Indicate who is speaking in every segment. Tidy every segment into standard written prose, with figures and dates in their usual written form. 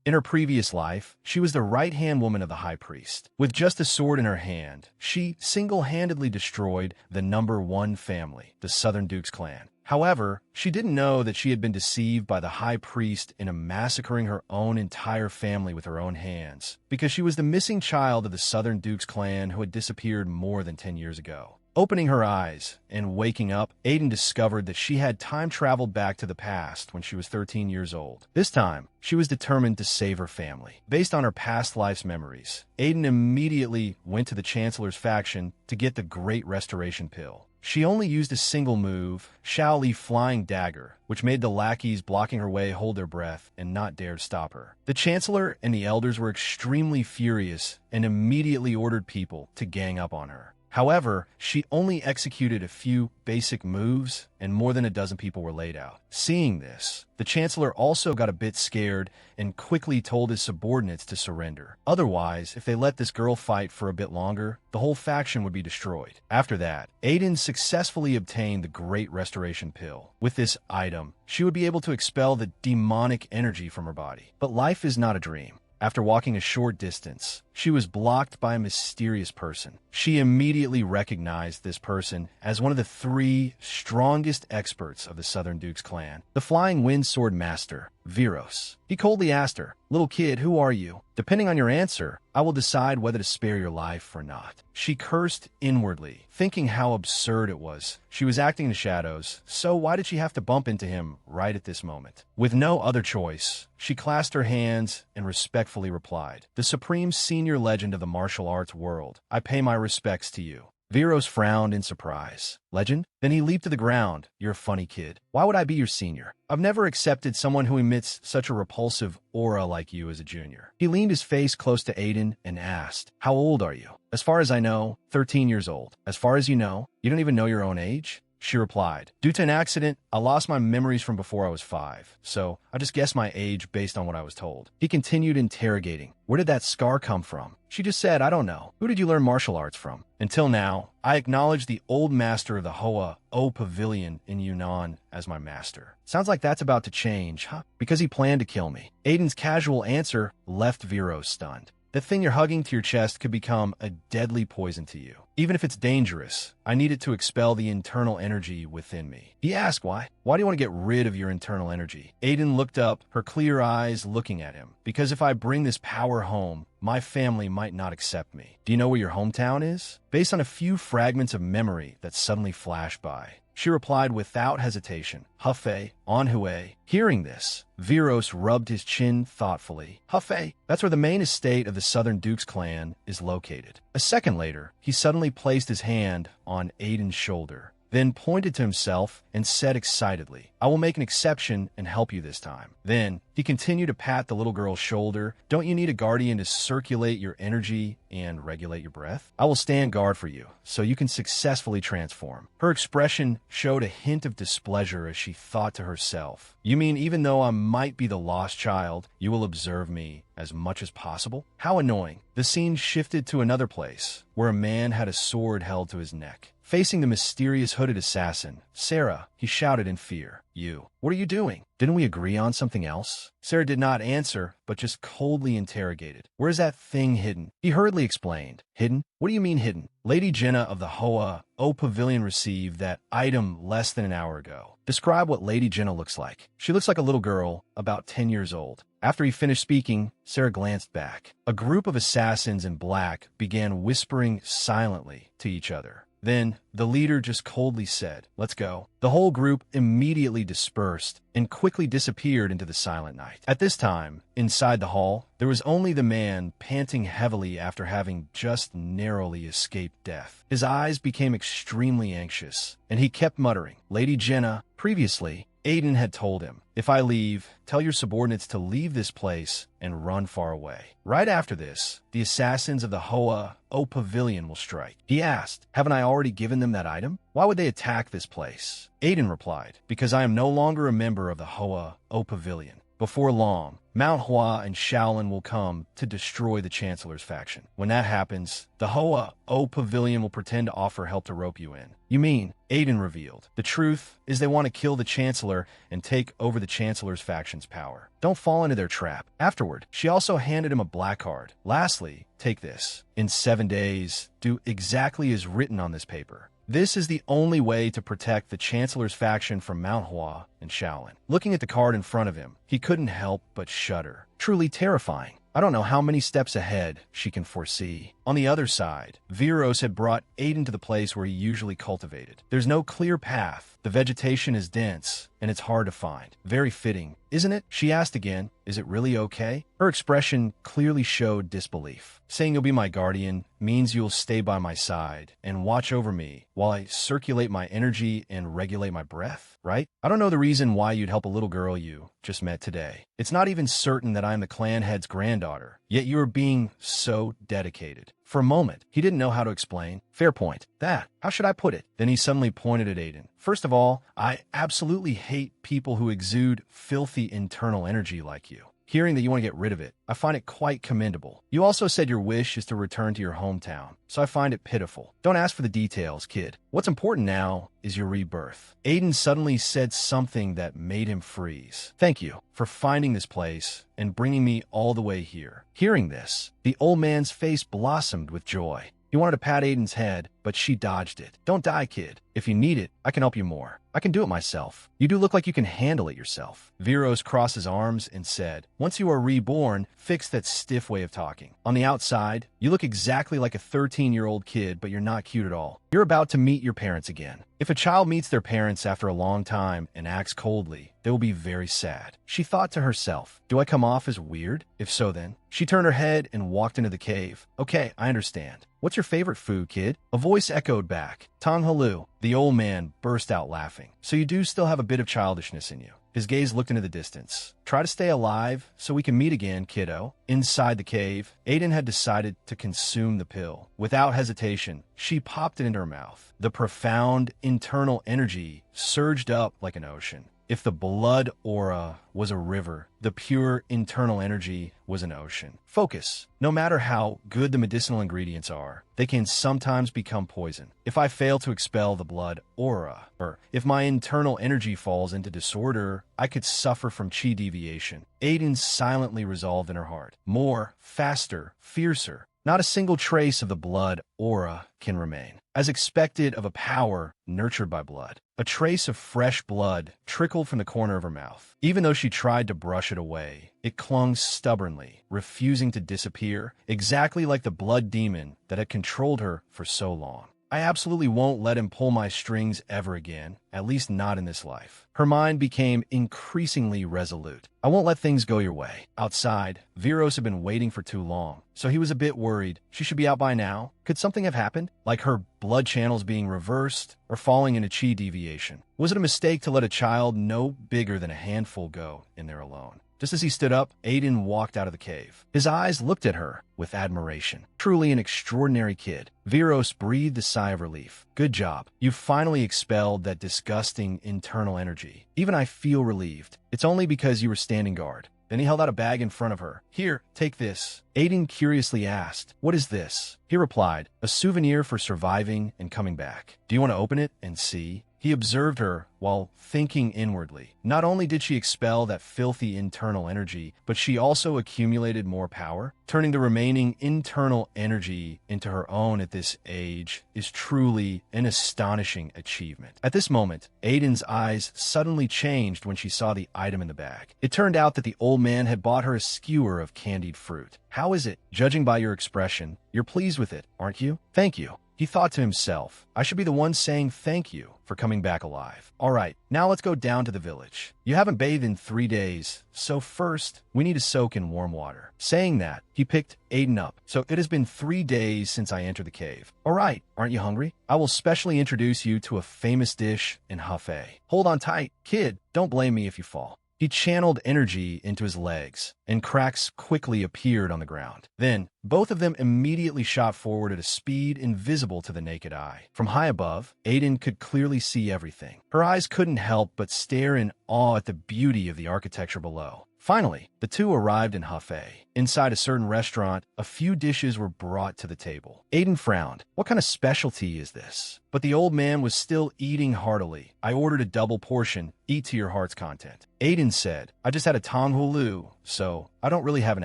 Speaker 1: In her previous life, she was the right-hand woman of the high priest. With just a sword in her hand, she single-handedly destroyed the #1 family, the Southern Dukes clan. However, she didn't know that she had been deceived by the high priest into massacring her own entire family with her own hands, because she was the missing child of the Southern Dukes clan who had disappeared more than 10 years ago. Opening her eyes and waking up, Aiden discovered that she had time traveled back to the past when she was 13 years old. This time, she was determined to save her family. Based on her past life's memories, Aiden immediately went to the Chancellor's faction to get the Great Restoration Pill. She only used a single move, Shao Li's Flying Dagger, which made the lackeys blocking her way hold their breath and not dare to stop her. The Chancellor and the elders were extremely furious and immediately ordered people to gang up on her. However, she only executed a few basic moves, and more than a dozen people were laid out. Seeing this, the Chancellor also got a bit scared and quickly told his subordinates to surrender. Otherwise, if they let this girl fight for a bit longer, the whole faction would be destroyed. After that, Aiden successfully obtained the Great Restoration Pill. With this item, she would be able to expel the demonic energy from her body. But life is not a dream. After walking a short distance, she was blocked by a mysterious person. She immediately recognized this person as one of the 3 strongest experts of the Southern Dukes clan, the Flying Wind Sword Master, Viros. He coldly asked her, "Little kid, who are you? Depending on your answer, I will decide whether to spare your life or not." She cursed inwardly, thinking how absurd it was. She was acting in the shadows, so why did she have to bump into him right at this moment? With no other choice, she clasped her hands and respectfully replied, "The supreme senior legend of the martial arts world, I pay my respects to you." Viros frowned in surprise. "Legend?" Then he leaped to the ground. "You're a funny kid. Why would I be your senior? I've never accepted someone who emits such a repulsive aura like you as a junior." He leaned his face close to Aiden and asked, "How old are you?" "As far as I know, 13 years old." "As far as you know, you don't even know your own age?" She replied, "Due to an accident, I lost my memories from before I was 5, so I just guessed my age based on what I was told." He continued interrogating, "Where did that scar come from?" She just said, "I don't know." "Who did you learn martial arts from?" "Until now, I acknowledge the old master of the Hoa O Pavilion in Yunnan as my master." "Sounds like that's about to change, huh? Because he planned to kill me." Aiden's casual answer left Viros stunned. "The thing you're hugging to your chest could become a deadly poison to you. Even if it's dangerous, I need it to expel the internal energy within me." He asked why. "Why do you want to get rid of your internal energy?" Aiden looked up, her clear eyes looking at him. "Because if I bring this power home, my family might not accept me." "Do you know where your hometown is?" Based on a few fragments of memory that suddenly flashed by, she replied without hesitation, "Hefei, Anhui." Hearing this, Viros rubbed his chin thoughtfully. "Hefei, that's where the main estate of the Southern Dukes clan is located." A second later, he suddenly placed his hand on Aiden's shoulder, then pointed to himself and said excitedly, "I will make an exception and help you this time." Then he continued to pat the little girl's shoulder. "Don't you need a guardian to circulate your energy and regulate your breath? I will stand guard for you, so you can successfully transform." Her expression showed a hint of displeasure as she thought to herself, "You mean even though I might be the lost child, you will observe me as much as possible?" How annoying. The scene shifted to another place, where a man had a sword held to his neck. Facing the mysterious hooded assassin, Sarah, he shouted in fear, "You, what are you doing? Didn't we agree on something else?" Sarah did not answer, but just coldly interrogated, "Where's that thing hidden?" He hurriedly explained, "Hidden? What do you mean hidden? Lady Jenna of the Hoa O Pavilion received that item less than an hour ago." Describe what Lady Jenna looks like. She looks like a little girl, about 10 years old. After he finished speaking, Sarah glanced back. A group of assassins in black began whispering silently to each other. Then, the leader just coldly said, "Let's go." The whole group immediately dispersed and quickly disappeared into the silent night. At this time, inside the hall, there was only the man panting heavily after having just narrowly escaped death. His eyes became extremely anxious, and he kept muttering, "Lady Jenna." Previously, Aiden had told him, "If I leave, tell your subordinates to leave this place and run far away." Right after this, the assassins of the Hoa O Pavilion will strike. He asked, "Haven't I already given them that item? Why would they attack this place?" Aiden replied, "Because I am no longer a member of the Hoa O Pavilion. Before long, Manhwa and Shaolin will come to destroy the Chancellor's faction. When that happens, the Hoa O Pavilion will pretend to offer help to rope you in. You mean, Aiden revealed. The truth is they want to kill the Chancellor and take over the Chancellor's faction's power. Don't fall into their trap. Afterward, she also handed him a black card. Lastly, take this. In 7 days, do exactly as written on this paper. This is the only way to protect the Chancellor's faction from Manhwa and Shaolin. Looking at the card in front of him, he couldn't help but shudder. Truly terrifying. I don't know how many steps ahead she can foresee. On the other side, Viros had brought Aiden to the place where he usually cultivated. There's no clear path. The vegetation is dense, and it's hard to find. Very fitting, isn't it? She asked again, is it really okay? Her expression clearly showed disbelief. Saying you'll be my guardian means you'll stay by my side and watch over me while I circulate my energy and regulate my breath, right? I don't know the reason why you'd help a little girl you just met today. It's not even certain that I'm the clan head's granddaughter, yet you are being so dedicated. For a moment, he didn't know how to explain. Fair point. How should I put it? Then he suddenly pointed at Aiden. First of all, I absolutely hate people who exude filthy internal energy like you. Hearing that you want to get rid of it, I find it quite commendable. You also said your wish is to return to your hometown, so I find it pitiful. Don't ask for the details, kid. What's important now is your rebirth. Aiden suddenly said something that made him freeze. Thank you for finding this place and bringing me all the way here. Hearing this, the old man's face blossomed with joy. He wanted to pat Aiden's head, but she dodged it. Don't die, kid. If you need it, I can help you more. I can do it myself. You do look like you can handle it yourself. Viros crossed his arms and said, once you are reborn, fix that stiff way of talking. On the outside, you look exactly like a 13-year-old kid, but you're not cute at all. You're about to meet your parents again. If a child meets their parents after a long time and acts coldly, they will be very sad. She thought to herself, do I come off as weird? If so then. She turned her head and walked into the cave. Okay, I understand. What's your favorite food, kid? A voice echoed back. Tonghalu. The old man burst out laughing. So you do still have a bit of childishness in you. His gaze looked into the distance. Try to stay alive so we can meet again, kiddo. Inside the cave, Aiden had decided to consume the pill. Without hesitation, she popped it into her mouth. The profound internal energy surged up like an ocean. If the blood aura was a river, the pure internal energy was an ocean. Focus. No matter how good the medicinal ingredients are, they can sometimes become poison. If I fail to expel the blood aura, or if my internal energy falls into disorder, I could suffer from chi deviation. Aiden silently resolved in her heart. More, faster, fiercer. Not a single trace of the blood aura can remain. As expected of a power nurtured by blood, a trace of fresh blood trickled from the corner of her mouth. Even though she tried to brush it away, it clung stubbornly, refusing to disappear, exactly like the blood demon that had controlled her for so long. I absolutely won't let him pull my strings ever again, at least not in this life. Her mind became increasingly resolute. I won't let things go your way. Outside, Viros had been waiting for too long, so he was a bit worried. She should be out by now. Could something have happened? Like her blood channels being reversed or falling into chi deviation? Was it a mistake to let a child no bigger than a handful go in there alone? Just as he stood up, Aiden walked out of the cave. His eyes looked at her with admiration. Truly an extraordinary kid. Viros breathed a sigh of relief. Good job. You finally expelled that disgusting internal energy. Even I feel relieved. It's only because you were standing guard. Then he held out a bag in front of her. Here, take this. Aiden curiously asked, what is this? He replied, a souvenir for surviving and coming back. Do you want to open it and see? He observed her while thinking inwardly. Not only did she expel that filthy internal energy, but she also accumulated more power. Turning the remaining internal energy into her own at this age is truly an astonishing achievement. At this moment, Aiden's eyes suddenly changed when she saw the item in the bag. It turned out that the old man had bought her a skewer of candied fruit. How is it? Judging by your expression, you're pleased with it, aren't you? Thank you. He thought to himself, I should be the one saying thank you for coming back alive. All right, now let's go down to the village. You haven't bathed in 3 days, so first, we need to soak in warm water. Saying that, he picked Aiden up. So it has been 3 days since I entered the cave. All right, aren't you hungry? I will specially introduce you to a famous dish in Hefei. Hold on tight. Kid, don't blame me if you fall. He channeled energy into his legs, and cracks quickly appeared on the ground. Then, both of them immediately shot forward at a speed invisible to the naked eye. From high above, Aiden could clearly see everything. Her eyes couldn't help but stare in awe at the beauty of the architecture below. Finally, the two arrived in Hefei. Inside a certain restaurant, a few dishes were brought to the table. Aiden frowned. What kind of specialty is this? But the old man was still eating heartily. I ordered a double portion. Eat to your heart's content. Aiden said, I just had a tonghulu, so I don't really have an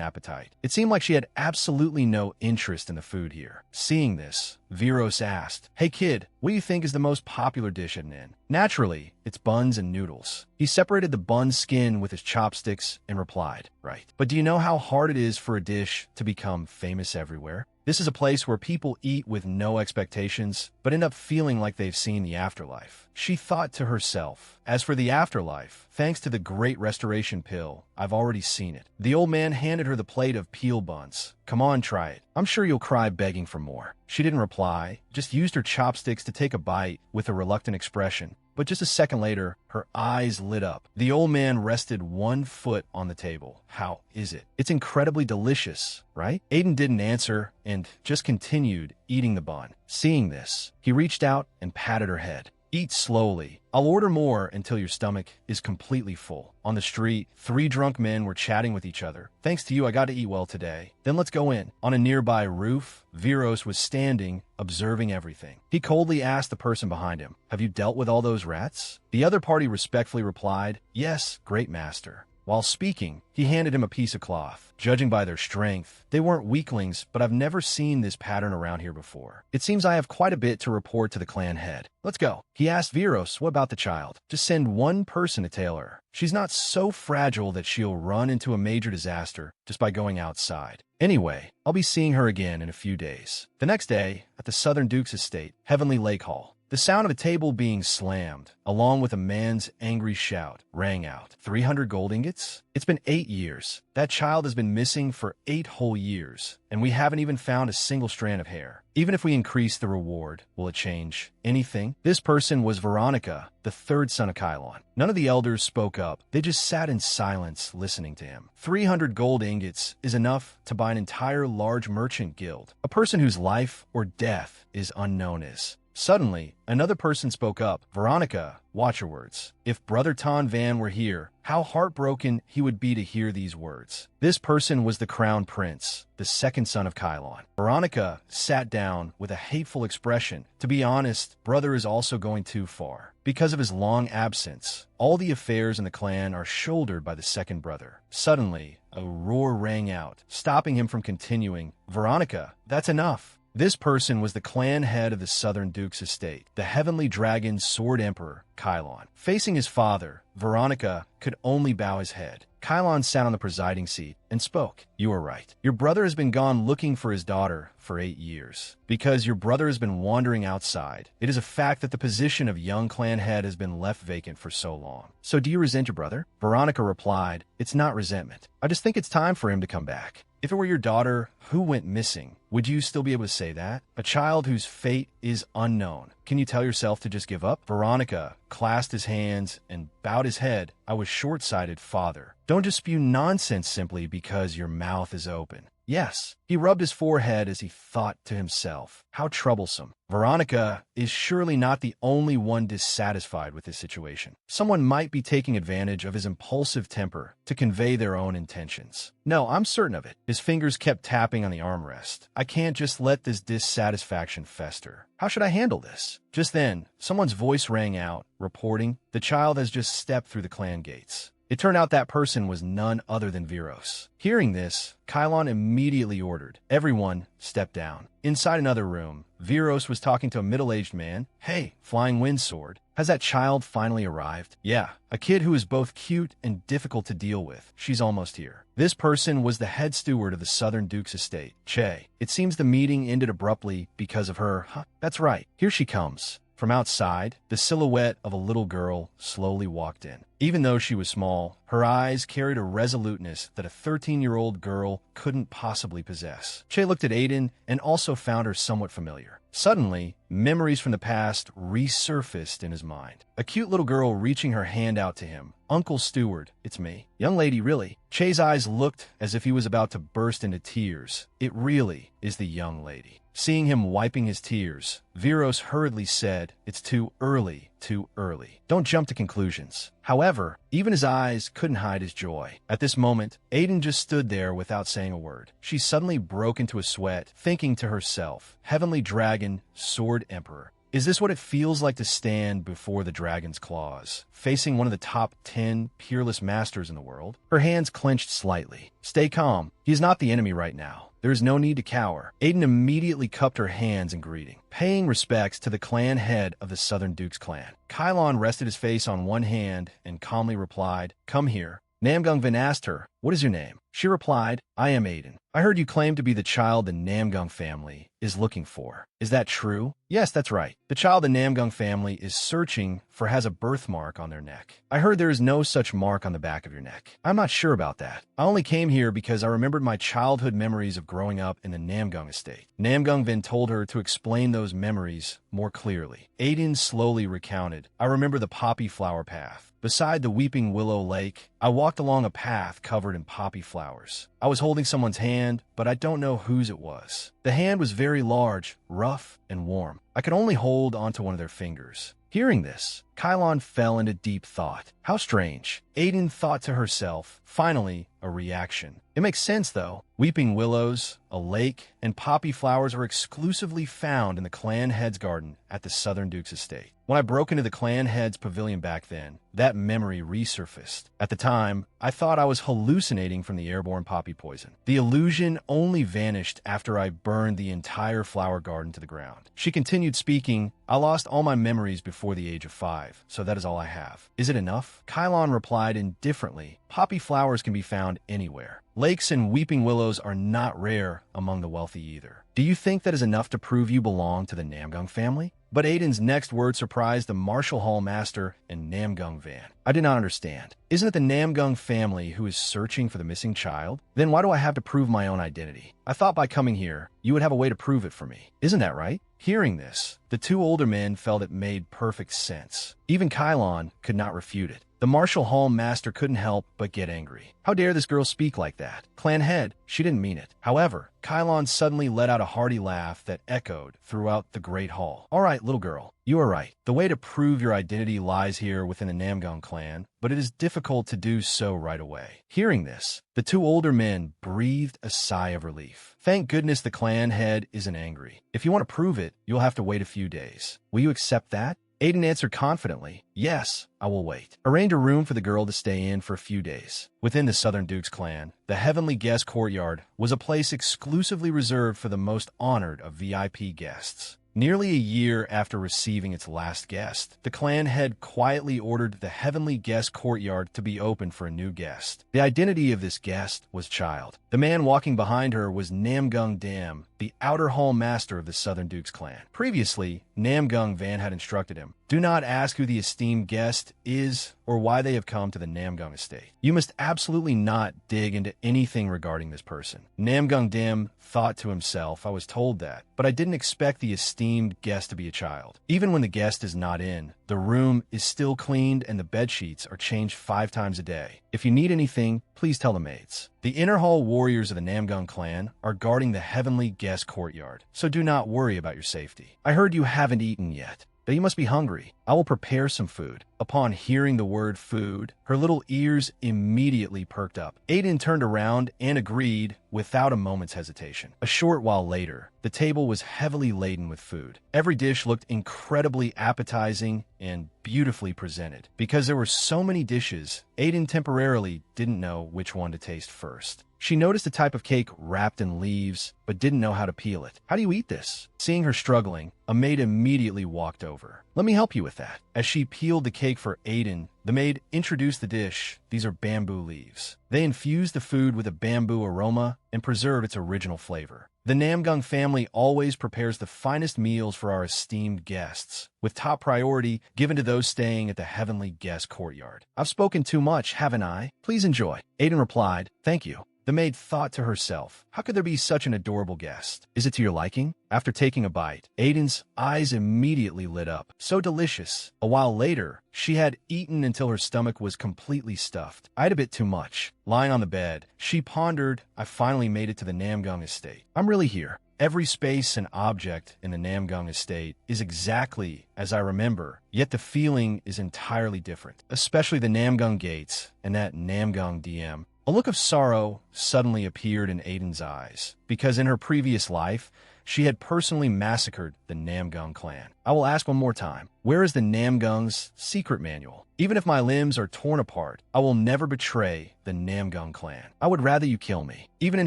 Speaker 1: appetite. It seemed like she had absolutely no interest in the food here. Seeing this, Viros asked, Hey kid, what do you think is the most popular dish at an inn? Naturally, it's buns and noodles. He separated the bun skin with his chopsticks and replied, Right. But do you know how hard it is for a dish to become famous everywhere? This is a place where people eat with no expectations, but end up feeling like they've seen the afterlife. She thought to herself, as for the afterlife, thanks to the great restoration pill, I've already seen it. The old man handed her the plate of peel buns. Come on, try it. I'm sure you'll cry begging for more. She didn't reply, just used her chopsticks to take a bite with a reluctant expression. But just a second later, her eyes lit up. The old man rested one foot on the table. How is it? It's incredibly delicious, right? Aiden didn't answer and just continued eating the bun. Seeing this, he reached out and patted her head. Eat slowly. I'll order more until your stomach is completely full. On the street, 3 drunk men were chatting with each other. Thanks to you, I got to eat well today. Then let's go in. On a nearby roof, Viros was standing, observing everything. He coldly asked the person behind him, Have you dealt with all those rats? The other party respectfully replied, Yes, great master. While speaking, he handed him a piece of cloth. Judging by their strength, they weren't weaklings, but I've never seen this pattern around here before. It seems I have quite a bit to report to the clan head. Let's go. He asked Viros, what about the child? Just send one person to tail her. She's not so fragile that she'll run into a major disaster just by going outside. Anyway, I'll be seeing her again in a few days. The next day, at the Southern Duke's estate, Heavenly Lake Hall, the sound of a table being slammed, along with a man's angry shout, rang out. 300 gold ingots? It's been 8 years. That child has been missing for 8 whole years, and we haven't even found a single strand of hair. Even if we increase the reward, will it change anything? This person was Veronica, the 3rd son of Kylon. None of the elders spoke up. They just sat in silence, listening to him. 300 gold ingots is enough to buy an entire large merchant guild. A person whose life or death is unknown is. Suddenly, another person spoke up. Veronica, watch your words. If Brother Ton Van were here, how heartbroken he would be to hear these words. This person was the Crown Prince, the 2nd son of Kylon. Veronica sat down with a hateful expression. To be honest, Brother is also going too far. Because of his long absence, all the affairs in the clan are shouldered by the 2nd brother. Suddenly, a roar rang out, stopping him from continuing. Veronica, that's enough. This person was the clan head of the Southern Duke's estate, the Heavenly Dragon Sword Emperor, Kylon. Facing his father, Veronica could only bow his head. Kylon sat on the presiding seat and spoke. You are right. Your brother has been gone looking for his daughter for 8 years. Because your brother has been wandering outside, it is a fact that the position of young clan head has been left vacant for so long. So do you resent your brother? Veronica replied, It's not resentment. I just think it's time for him to come back. If it were your daughter who went missing, would you still be able to say that? A child whose fate is unknown. Can you tell yourself to just give up? Veronica clasped his hands and bowed his head. I was short-sighted, father. Don't just spew nonsense simply because your mouth is open. Yes. He rubbed his forehead as he thought to himself, how troublesome. Veronica is surely not the only one dissatisfied with this situation. Someone might be taking advantage of his impulsive temper to convey their own intentions. No, I'm certain of it. His fingers kept tapping on the armrest. I can't just let this dissatisfaction fester. How should I handle this? Just then, someone's voice rang out, reporting, the child has just stepped through the clan gates. It turned out that person was none other than Viros. Hearing this, Kylon immediately ordered, everyone step down. Inside another room, Viros was talking to a middle-aged man. Hey, Flying Wind Sword, has that child finally arrived? Yeah, a kid who is both cute and difficult to deal with. She's almost here. This person was the head steward of the Southern Duke's estate, Che. It seems the meeting ended abruptly because of her. That's right, here she comes. From outside, the silhouette of a little girl slowly walked in. Even though she was small, her eyes carried a resoluteness that a 13-year-old girl couldn't possibly possess. Che looked at Aiden and also found her somewhat familiar. Suddenly, memories from the past resurfaced in his mind. A cute little girl reaching her hand out to him, Uncle Steward, it's me. Young lady, really? Che's eyes looked as if he was about to burst into tears. It really is the young lady. Seeing him wiping his tears, Viros hurriedly said, "It's too early, too early. Don't jump to conclusions." However, even his eyes couldn't hide his joy. At this moment, Aiden just stood there without saying a word. She suddenly broke into a sweat, thinking to herself, "Heavenly Dragon, Sword Emperor. Is this what it feels like to stand before the dragon's claws, facing one of the top 10 peerless masters in the world?" Her hands clenched slightly. "Stay calm. He is not the enemy right now. There is no need to cower." Aiden immediately cupped her hands in greeting, paying respects to the clan head of the Southern Dukes clan. Kylon rested his face on one hand and calmly replied, "Come here." Namgung asked her, "What is your name?" She replied, "I am Aiden. I heard you claim to be the child the Namgung family is looking for. Is that true?" "Yes, that's right. The child the Namgung family is searching for has a birthmark on their neck." "I heard there is no such mark on the back of your neck." "I'm not sure about that. I only came here because I remembered my childhood memories of growing up in the Namgung estate." Namgung then told her to explain those memories more clearly. Aiden slowly recounted, "I remember the poppy flower path. Beside the Weeping Willow Lake, I walked along a path covered in poppy flowers. I was holding someone's hand, but I don't know whose it was. The hand was very large, rough, and warm. I could only hold onto one of their fingers." Hearing this, Kylon fell into deep thought. How strange. Aiden thought to herself, finally, a reaction. It makes sense, though. Weeping willows, a lake, and poppy flowers are exclusively found in the clan head's garden at the Southern Dukes estate. When I broke into the clan head's pavilion back then, that memory resurfaced. At the time, I thought I was hallucinating from the airborne poppy poison. The illusion only vanished after I burned the entire flower garden to the ground. She continued speaking, "I lost all my memories before the age of 5, so that is all I have." "Is it enough?" Kylon replied indifferently, "Poppy flowers can be found anywhere. Lakes and weeping willows are not rare among the wealthy either. Do you think that is enough to prove you belong to the Namgung family?" But Aiden's next word surprised the Martial Hall Master and Namgung Van. "I did not understand. Isn't it the Namgung family who is searching for the missing child? Then why do I have to prove my own identity? I thought by coming here, you would have a way to prove it for me. Isn't that right?" Hearing this, the two older men felt it made perfect sense. Even Kylon could not refute it. The Martial Hall Master couldn't help but get angry. How dare this girl speak like that? Clan head, she didn't mean it. However, Kylon suddenly let out a hearty laugh that echoed throughout the great hall. "All right, little girl, you are right. The way to prove your identity lies here within the Namgung clan, but it is difficult to do so right away." Hearing this, the two older men breathed a sigh of relief. Thank goodness the clan head isn't angry. If you want to prove it, you'll have to wait a few days. Will you accept that? Aiden answered confidently, "Yes, I will wait." Arranged a room for the girl to stay in for a few days. Within the Southern Dukes clan, the Heavenly Guest Courtyard was a place exclusively reserved for the most honored of VIP guests. Nearly a year after receiving its last guest, the clan head quietly ordered the Heavenly Guest Courtyard to be opened for a new guest. The identity of this guest was Child. The man walking behind her was Namgung Dam, the Outer Hall Master of the Southern Dukes clan. Previously, Namgung Van had instructed him, "Do not ask who the esteemed guest is or why they have come to the Namgung estate. You must absolutely not dig into anything regarding this person." Namgung Dim thought to himself, "I was told that, but I didn't expect the esteemed guest to be a child." Even when the guest is not in, the room is still cleaned and the bed sheets are changed 5 times a day. If you need anything, please tell the maids. The Inner Hall warriors of the Namgung clan are guarding the Heavenly Guest Courtyard, so do not worry about your safety. I heard you haven't eaten yet, but you must be hungry. I will prepare some food." Upon hearing the word food, her little ears immediately perked up. Aiden turned around and agreed without a moment's hesitation. A short while later, the table was heavily laden with food. Every dish looked incredibly appetizing and beautifully presented. Because there were so many dishes, Aiden temporarily didn't know which one to taste first. She noticed a type of cake wrapped in leaves, but didn't know how to peel it. "How do you eat this?" Seeing her struggling, a maid immediately walked over. "Let me help you with that." As she peeled the cake for Aiden, the maid introduced the dish. These are bamboo leaves. They infuse the food with a bamboo aroma and preserve its original flavor. The Namgung family always prepares the finest meals for our esteemed guests, with top priority given to those staying at the Heavenly Guest Courtyard. "I've spoken too much, haven't I? Please enjoy." Aiden replied, "Thank you." The maid thought to herself, how could there be such an adorable guest? Is it to your liking? After taking a bite, Aiden's eyes immediately lit up. So delicious. A while later, she had eaten until her stomach was completely stuffed. I had a bit too much. Lying on the bed, she pondered, I finally made it to the Namgung estate. I'm really here. Every space and object in the Namgung estate is exactly as I remember, yet the feeling is entirely different, especially the Namgung gates and that Namgung DM. A look of sorrow suddenly appeared in Aiden's eyes, because in her previous life, she had personally massacred the Namgung clan. I will ask one more time, where is the Namgung's secret manual? Even if my limbs are torn apart, I will never betray the Namgung clan. I would rather you kill me. Even in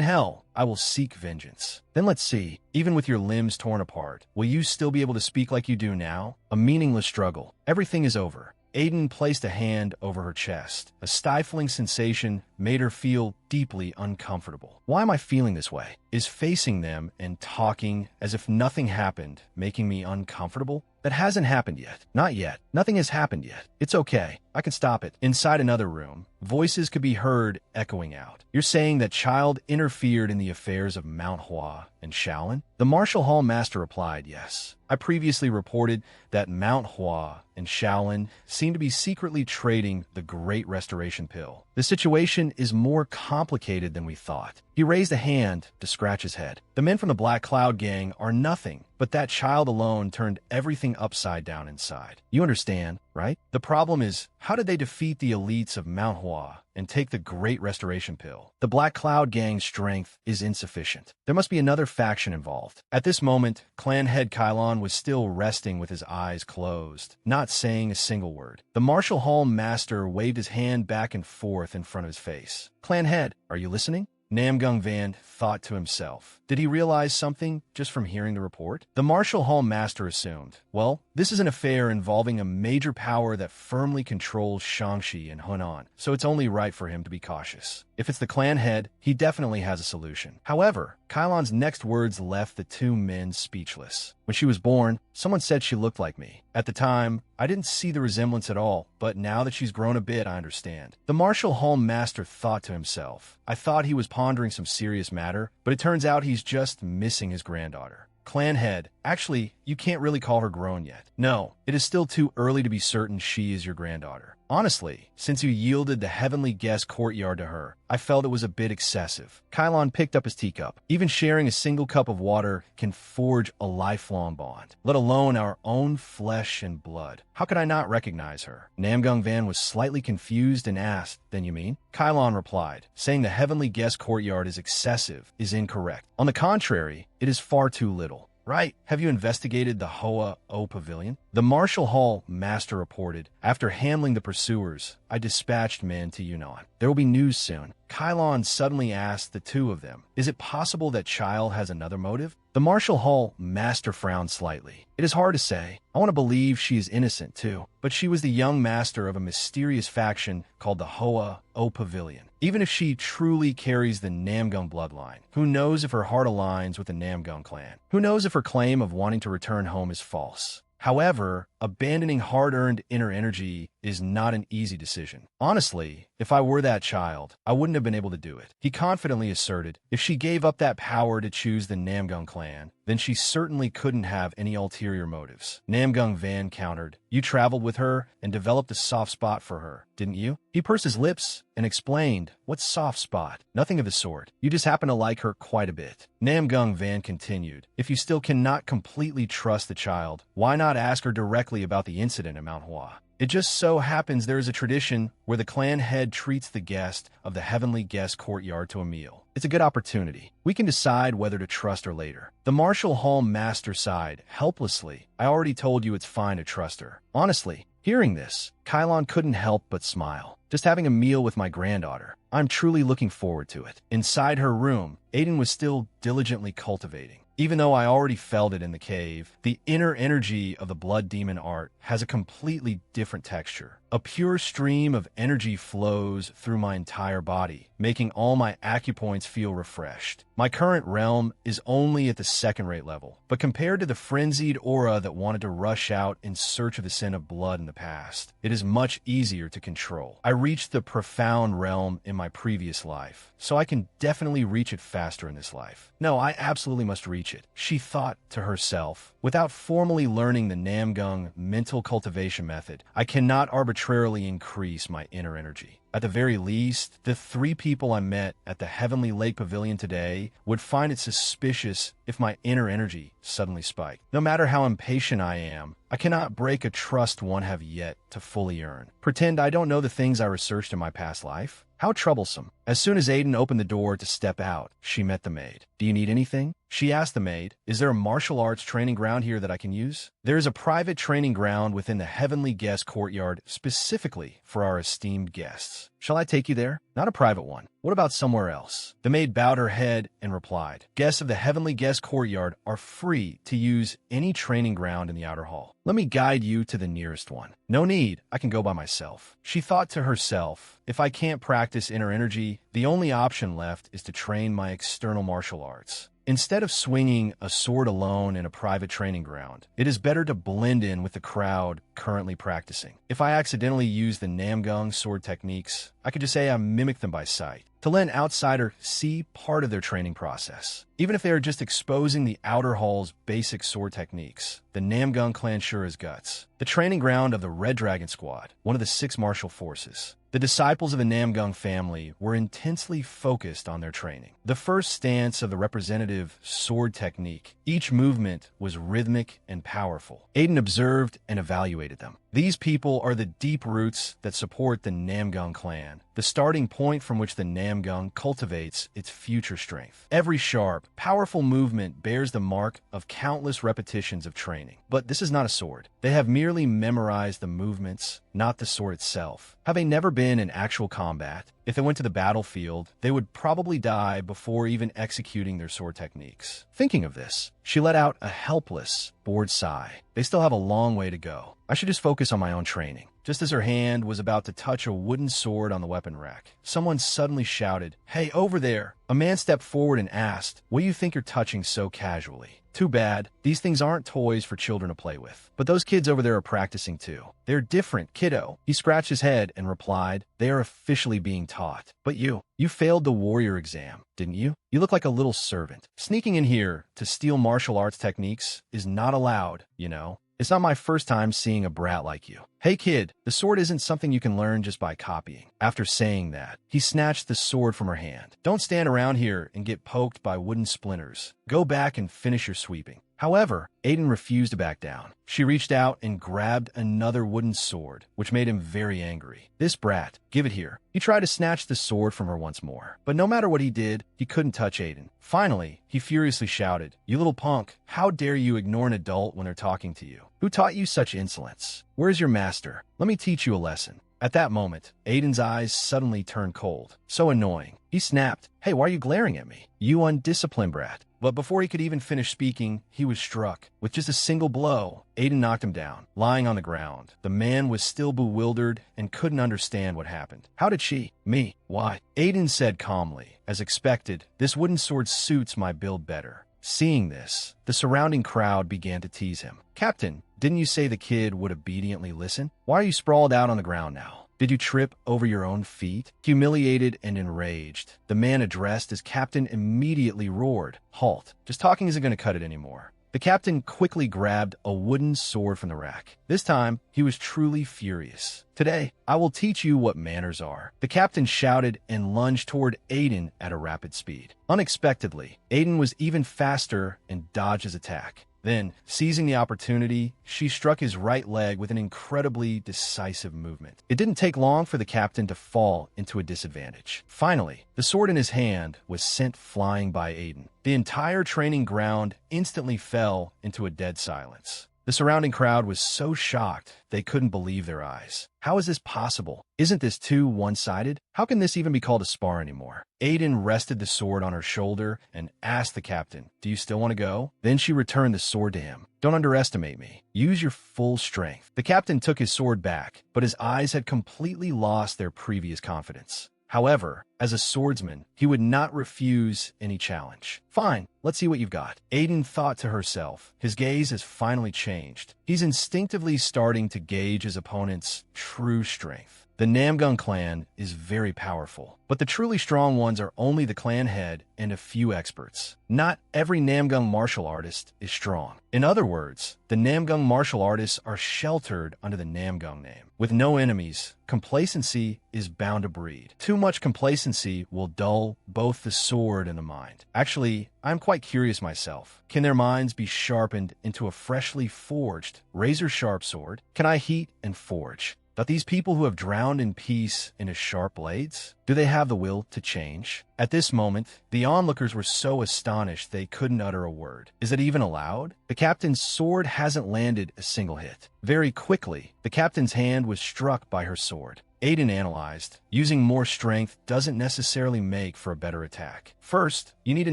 Speaker 1: hell, I will seek vengeance. Then let's see, even with your limbs torn apart, will you still be able to speak like you do now? A meaningless struggle. Everything is over. Aiden placed a hand over her chest. A stifling sensation made her feel deeply uncomfortable. Why am I feeling this way? Is facing them and talking as if nothing happened making me uncomfortable? That hasn't happened yet. Not yet. Nothing has happened yet. It's okay. I can stop it. Inside another room, voices could be heard echoing out. You're saying that child interfered in the affairs of Manhwa and Shaolin? The Martial Hall Master replied, yes. I previously reported that Manhwa and Shaolin seem to be secretly trading the Great Restoration Pill. The situation is more complicated than we thought. He raised a hand to scratch his head. The men from the Black Cloud Gang are nothing, but that child alone turned everything upside down inside. You understand, right? The problem is, how did they defeat the elites of Manhwa and take the Great Restoration Pill? The Black Cloud Gang's strength is insufficient. There must be another faction involved. At this moment, clan head Kylon was still resting with his eyes closed, not saying a single word. The Martial Hall Master waved his hand back and forth in front of his face. Clan head, are you listening? Namgung Van thought to himself. Did he realize something just from hearing the report? The Martial Hall Master assumed, well, this is an affair involving a major power that firmly controls Shangxi and Hunan, so it's only right for him to be cautious. If it's the clan head, he definitely has a solution. However, Kylon's next words left the two men speechless. When she was born, someone said she looked like me. At the time, I didn't see the resemblance at all, but now that she's grown a bit, I understand. The Martial Hall Master thought to himself, I thought he was pondering some serious matter, but it turns out he's just missing his granddaughter. Clan head, actually, you can't really call her grown yet. No, it is still too early to be certain she is your granddaughter. Honestly, since you yielded the heavenly guest courtyard to her, I felt it was a bit excessive. Kylon picked up his teacup. Even sharing a single cup of water can forge a lifelong bond, let alone our own flesh and blood. How could I not recognize her? Namgung Van was slightly confused and asked, then you mean? Kylon replied, saying the heavenly guest courtyard is excessive is incorrect. On the contrary, it is far too little. Right. Have you investigated the Hoa O Pavilion? The Martial Hall Master reported, after handling the pursuers, I dispatched men to Yunnan. There will be news soon. Kylon suddenly asked the two of them, is it possible that Child has another motive? The Martial Hall Master frowned slightly. It is hard to say. I want to believe she is innocent too, but she was the young master of a mysterious faction called the Hoa O Pavilion. Even if she truly carries the Namgung bloodline, who knows if her heart aligns with the Namgung clan? Who knows if her claim of wanting to return home is false? However, abandoning hard-earned inner energy is not an easy decision. Honestly, if I were that child, I wouldn't have been able to do it. He confidently asserted, if she gave up that power to choose the Namgung clan, then she certainly couldn't have any ulterior motives. Namgung Van countered, you traveled with her and developed a soft spot for her, didn't you? He pursed his lips and explained, what soft spot? Nothing of the sort. You just happen to like her quite a bit. Namgung Van continued, if you still cannot completely trust the child, why not ask her directly about the incident at Mount Hua? It just so happens there is a tradition where the clan head treats the guest of the heavenly guest courtyard to a meal. It's a good opportunity. We can decide whether to trust her later. The Martial Hall Master sighed helplessly. I already told you it's fine to trust her. Honestly, hearing this, Kylon couldn't help but smile. Just having a meal with my granddaughter. I'm truly looking forward to it. Inside her room, Aiden was still diligently cultivating. Even though I already felt it in the cave, the inner energy of the blood demon art has a completely different texture. A pure stream of energy flows through my entire body, making all my acupoints feel refreshed. My current realm is only at the second-rate level, but compared to the frenzied aura that wanted to rush out in search of the scent of blood in the past, it is much easier to control. I reached the profound realm in my previous life, so I can definitely reach it faster in this life. No, I absolutely must reach it, she thought to herself. Without formally learning the Namgung mental cultivation method, I cannot arbitrarily increase my inner energy. At the very least, the 3 people I met at the Heavenly Lake Pavilion today would find it suspicious if my inner energy suddenly spiked. No matter how impatient I am, I cannot break a trust one have yet to fully earn. Pretend I don't know the things I researched in my past life? How troublesome. As soon as Aiden opened the door to step out, she met the maid. Do you need anything? She asked the maid. Is there a martial arts training ground here that I can use? There is a private training ground within the Heavenly Guest Courtyard specifically for our esteemed guests. Shall I take you there? Not a private one. What about somewhere else? The maid bowed her head and replied, guests of the Heavenly Guest Courtyard are free to use any training ground in the outer hall. Let me guide you to the nearest one. No need, I can go by myself. She thought to herself, if I can't practice inner energy, the only option left is to train my external martial arts. Instead of swinging a sword alone in a private training ground, it is better to blend in with the crowd currently practicing. If I accidentally use the Namgung sword techniques, I could just say I mimic them by sight, to let an outsider see part of their training process. Even if they are just exposing the outer hall's basic sword techniques, the Namgung clan sure is guts. The training ground of the Red Dragon Squad, one of the 6 martial forces. The disciples of the Namgung family were intensely focused on their training. The first stance of the representative sword technique, each movement was rhythmic and powerful. Aiden observed and evaluated them. These people are the deep roots that support the Namgung clan, the starting point from which the Namgung cultivates its future strength. Every sharp, powerful movement bears the mark of countless repetitions of training. But this is not a sword. They have merely memorized the movements, not the sword itself. Having never been in actual combat, if they went to the battlefield, they would probably die before even executing their sword techniques. Thinking of this, she let out a helpless, bored sigh. They still have a long way to go. I should just focus on my own training. Just as her hand was about to touch a wooden sword on the weapon rack, someone suddenly shouted, "Hey, over there!" A man stepped forward and asked, "What do you think you're touching so casually?" Too bad, these things aren't toys for children to play with. But those kids over there are practicing too. They're different, kiddo. He scratched his head and replied, they are officially being taught. But you failed the warrior exam, didn't you? You look like a little servant. Sneaking in here to steal martial arts techniques is not allowed, you know. It's not my first time seeing a brat like you. Hey kid, the sword isn't something you can learn just by copying. After saying that, he snatched the sword from her hand. Don't stand around here and get poked by wooden splinters. Go back and finish your sweeping. However, Aiden refused to back down. She reached out and grabbed another wooden sword, which made him very angry. This brat, give it here. He tried to snatch the sword from her once more, but no matter what he did, he couldn't touch Aiden. Finally, he furiously shouted, "You little punk, how dare you ignore an adult when they're talking to you? Who taught you such insolence? Where's your master? Let me teach you a lesson." At that moment, Aiden's eyes suddenly turned cold. So annoying. He snapped, "Hey, why are you glaring at me? You undisciplined brat." But before he could even finish speaking, he was struck. With just a single blow, Aiden knocked him down, lying on the ground. The man was still bewildered and couldn't understand what happened. How did she? Me? Why? Aiden said calmly, as expected, this wooden sword suits my build better. Seeing this, the surrounding crowd began to tease him. Captain, didn't you say the kid would obediently listen? Why are you sprawled out on the ground now? Did you trip over your own feet? Humiliated and enraged, the man addressed as Captain immediately roared, "Halt. Just talking isn't going to cut it anymore." The captain quickly grabbed a wooden sword from the rack. This time, he was truly furious. "Today, I will teach you what manners are." The captain shouted and lunged toward Aiden at a rapid speed. Unexpectedly, Aiden was even faster and dodged his attack. Then, seizing the opportunity, she struck his right leg with an incredibly decisive movement. It didn't take long for the captain to fall into a disadvantage. Finally, the sword in his hand was sent flying by Aiden. The entire training ground instantly fell into a dead silence. The surrounding crowd was so shocked they couldn't believe their eyes. How is this possible? Isn't this too one-sided? How can this even be called a spar anymore? Aiden rested the sword on her shoulder and asked the captain, "Do you still want to go?" Then she returned the sword to him. "Don't underestimate me. Use your full strength." The captain took his sword back, but his eyes had completely lost their previous confidence. However, as a swordsman, he would not refuse any challenge. "Fine, let's see what you've got." Aiden thought to herself. His gaze has finally changed. He's instinctively starting to gauge his opponent's true strength. The Namgung clan is very powerful, but the truly strong ones are only the clan head and a few experts. Not every Namgung martial artist is strong. In other words, the Namgung martial artists are sheltered under the Namgung name. With no enemies, complacency is bound to breed. Too much complacency will dull both the sword and the mind. Actually, I'm quite curious myself. Can their minds be sharpened into a freshly forged, razor-sharp sword? Can I heat and forge? But these people who have drowned in peace into sharp blades, do they have the will to change? At this moment, the onlookers were so astonished they couldn't utter a word. Is it even allowed? The captain's sword hasn't landed a single hit. Very quickly, the captain's hand was struck by her sword. Aiden analyzed, using more strength doesn't necessarily make for a better attack. First, you need to